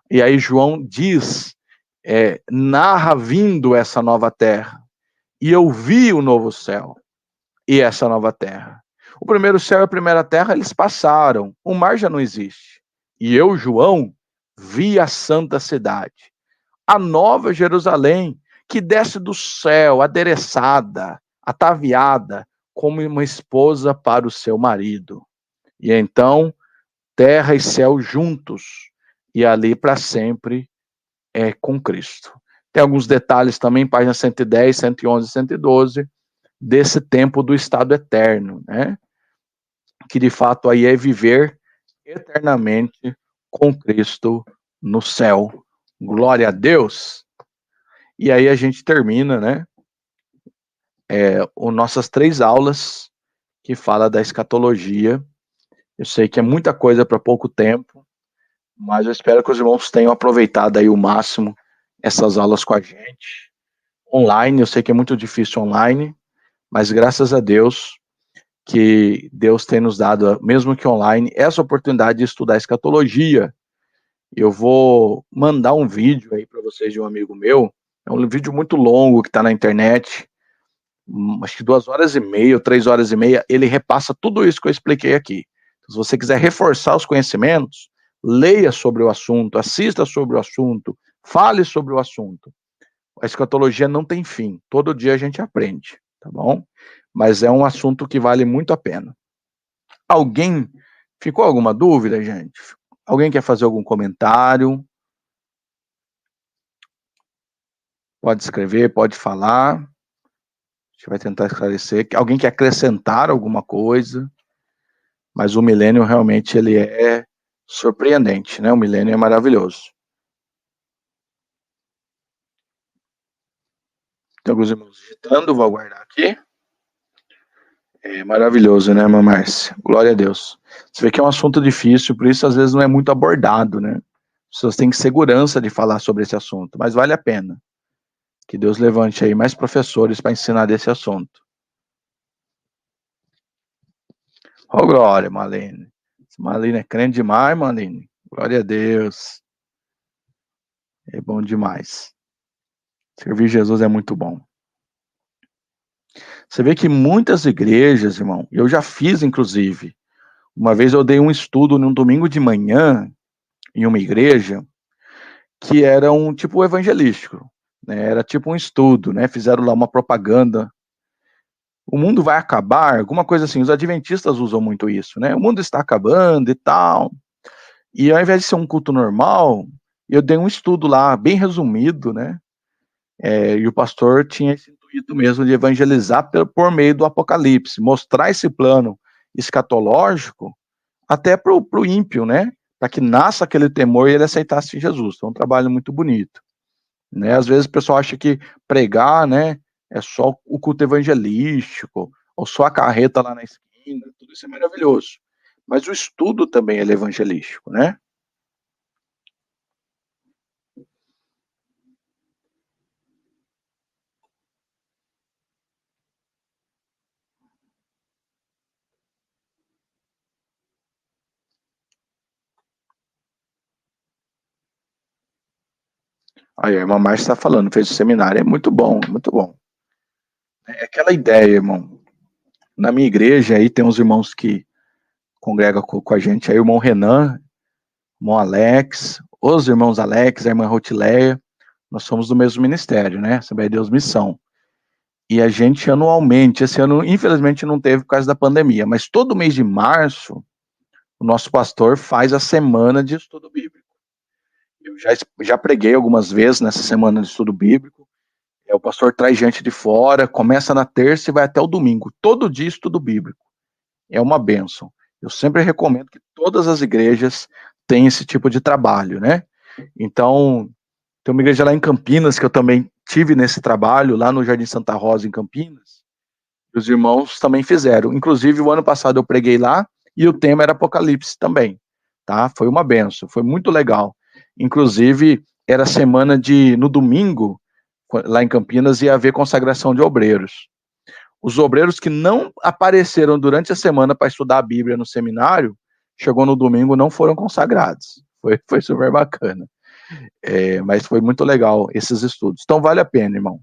E aí João diz, narra vindo essa nova terra. E eu vi o novo céu e essa nova terra. O primeiro céu e a primeira terra, eles passaram. O mar já não existe. E eu, João, vi a santa cidade, a nova Jerusalém, que desce do céu, adereçada, ataviada, como uma esposa para o seu marido. E então, terra e céu juntos, e ali para sempre é com Cristo. Tem alguns detalhes também, páginas 110, 111 e 112, desse tempo do estado eterno, né? Que de fato aí é viver eternamente com Cristo no céu. Glória a Deus! E aí a gente termina, né? Nossas 3 aulas que fala da escatologia. Eu sei que é muita coisa para pouco tempo, mas eu espero que os irmãos tenham aproveitado aí o máximo essas aulas com a gente. Online, eu sei que é muito difícil online, mas graças a Deus que Deus tem nos dado, mesmo que online, essa oportunidade de estudar escatologia. Eu vou mandar um vídeo aí para vocês de um amigo meu. É um vídeo muito longo que está na internet, acho que 2 horas e meia, 3 horas e meia. Ele repassa tudo isso que eu expliquei aqui. Se você quiser reforçar os conhecimentos, leia sobre o assunto, assista sobre o assunto, fale sobre o assunto. A escatologia não tem fim, todo dia a gente aprende, tá bom? Mas é um assunto que vale muito a pena. Alguém ficou alguma dúvida, gente? Alguém quer fazer algum comentário? Pode escrever, pode falar. A gente vai tentar esclarecer. Alguém quer acrescentar alguma coisa? Mas o milênio realmente ele é surpreendente, né? O milênio é maravilhoso. Tem alguns irmãos digitando, vou aguardar aqui. É maravilhoso, né, irmã Márcia? Glória a Deus. Você vê que é um assunto difícil, por isso às vezes não é muito abordado, né? As pessoas têm segurança de falar sobre esse assunto, mas vale a pena. Que Deus levante aí mais professores para ensinar desse assunto. Ó, glória, Marlene. Marlene é crente demais, Marlene. Glória a Deus. É bom demais. Servir Jesus é muito bom. Você vê que muitas igrejas, irmão, eu já fiz, inclusive. Uma vez eu dei um estudo num domingo de manhã, em uma igreja, que era um tipo evangelístico, né? Era tipo um estudo, né? Fizeram lá uma propaganda. O mundo vai acabar, alguma coisa assim. Os adventistas usam muito isso, né? O mundo está acabando e tal. E ao invés de ser um culto normal, eu dei um estudo lá, bem resumido, né? E o pastor tinha esse intuito mesmo de evangelizar por meio do Apocalipse, mostrar esse plano escatológico até para o ímpio, né? Para que nasça aquele temor e ele aceitasse Jesus. Então, é um trabalho muito bonito, né? Às vezes o pessoal acha que pregar, né, é só o culto evangelístico, ou só a carreta lá na esquina, tudo isso é maravilhoso. Mas o estudo também é evangelístico, né? Aí a irmã Márcia está falando, fez o seminário, é muito bom, muito bom. É aquela ideia, irmão. Na minha igreja aí tem uns irmãos que congregam com a gente, aí o irmão Renan, o irmão Alex, os irmãos Alex, a irmã Rotileia, nós somos do mesmo ministério, né? Assembleia de Deus Missão. E a gente anualmente, esse ano infelizmente não teve por causa da pandemia, mas todo mês de março, o nosso pastor faz a semana de estudo bíblico. Eu já preguei algumas vezes nessa semana de estudo bíblico. O pastor traz gente de fora, começa na terça e vai até o domingo. Todo dia estudo bíblico. É uma bênção. Eu sempre recomendo que todas as igrejas tenham esse tipo de trabalho, né? Então, tem uma igreja lá em Campinas, que eu também tive nesse trabalho, lá no Jardim Santa Rosa, em Campinas. Os irmãos também fizeram. Inclusive, o ano passado eu preguei lá e o tema era Apocalipse também, tá? Foi uma benção, foi muito legal. Inclusive, era semana no domingo, lá em Campinas, ia haver consagração de obreiros. Os obreiros que não apareceram durante a semana para estudar a Bíblia no seminário, chegou no domingo, não foram consagrados. Foi super bacana. Mas foi muito legal esses estudos. Então vale a pena, irmão.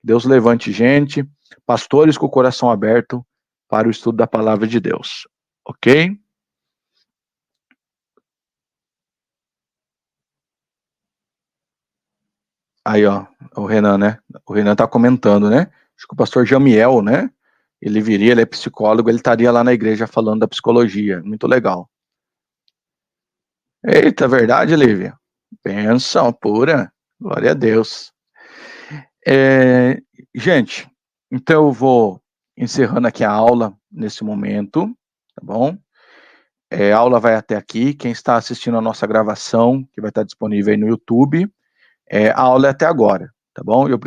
Deus levante gente, pastores com o coração aberto para o estudo da palavra de Deus. Ok? Aí, ó, o Renan, né? O Renan tá comentando, né? Acho que o pastor Jamiel, né? Ele é psicólogo, ele estaria lá na igreja falando da psicologia. Muito legal. Eita, verdade, Lívia? Bênção pura. Glória a Deus. Gente, então eu vou encerrando aqui a aula nesse momento, tá bom? A aula vai até aqui. Quem está assistindo a nossa gravação, que vai estar disponível aí no YouTube, a aula é até agora, tá bom? Eu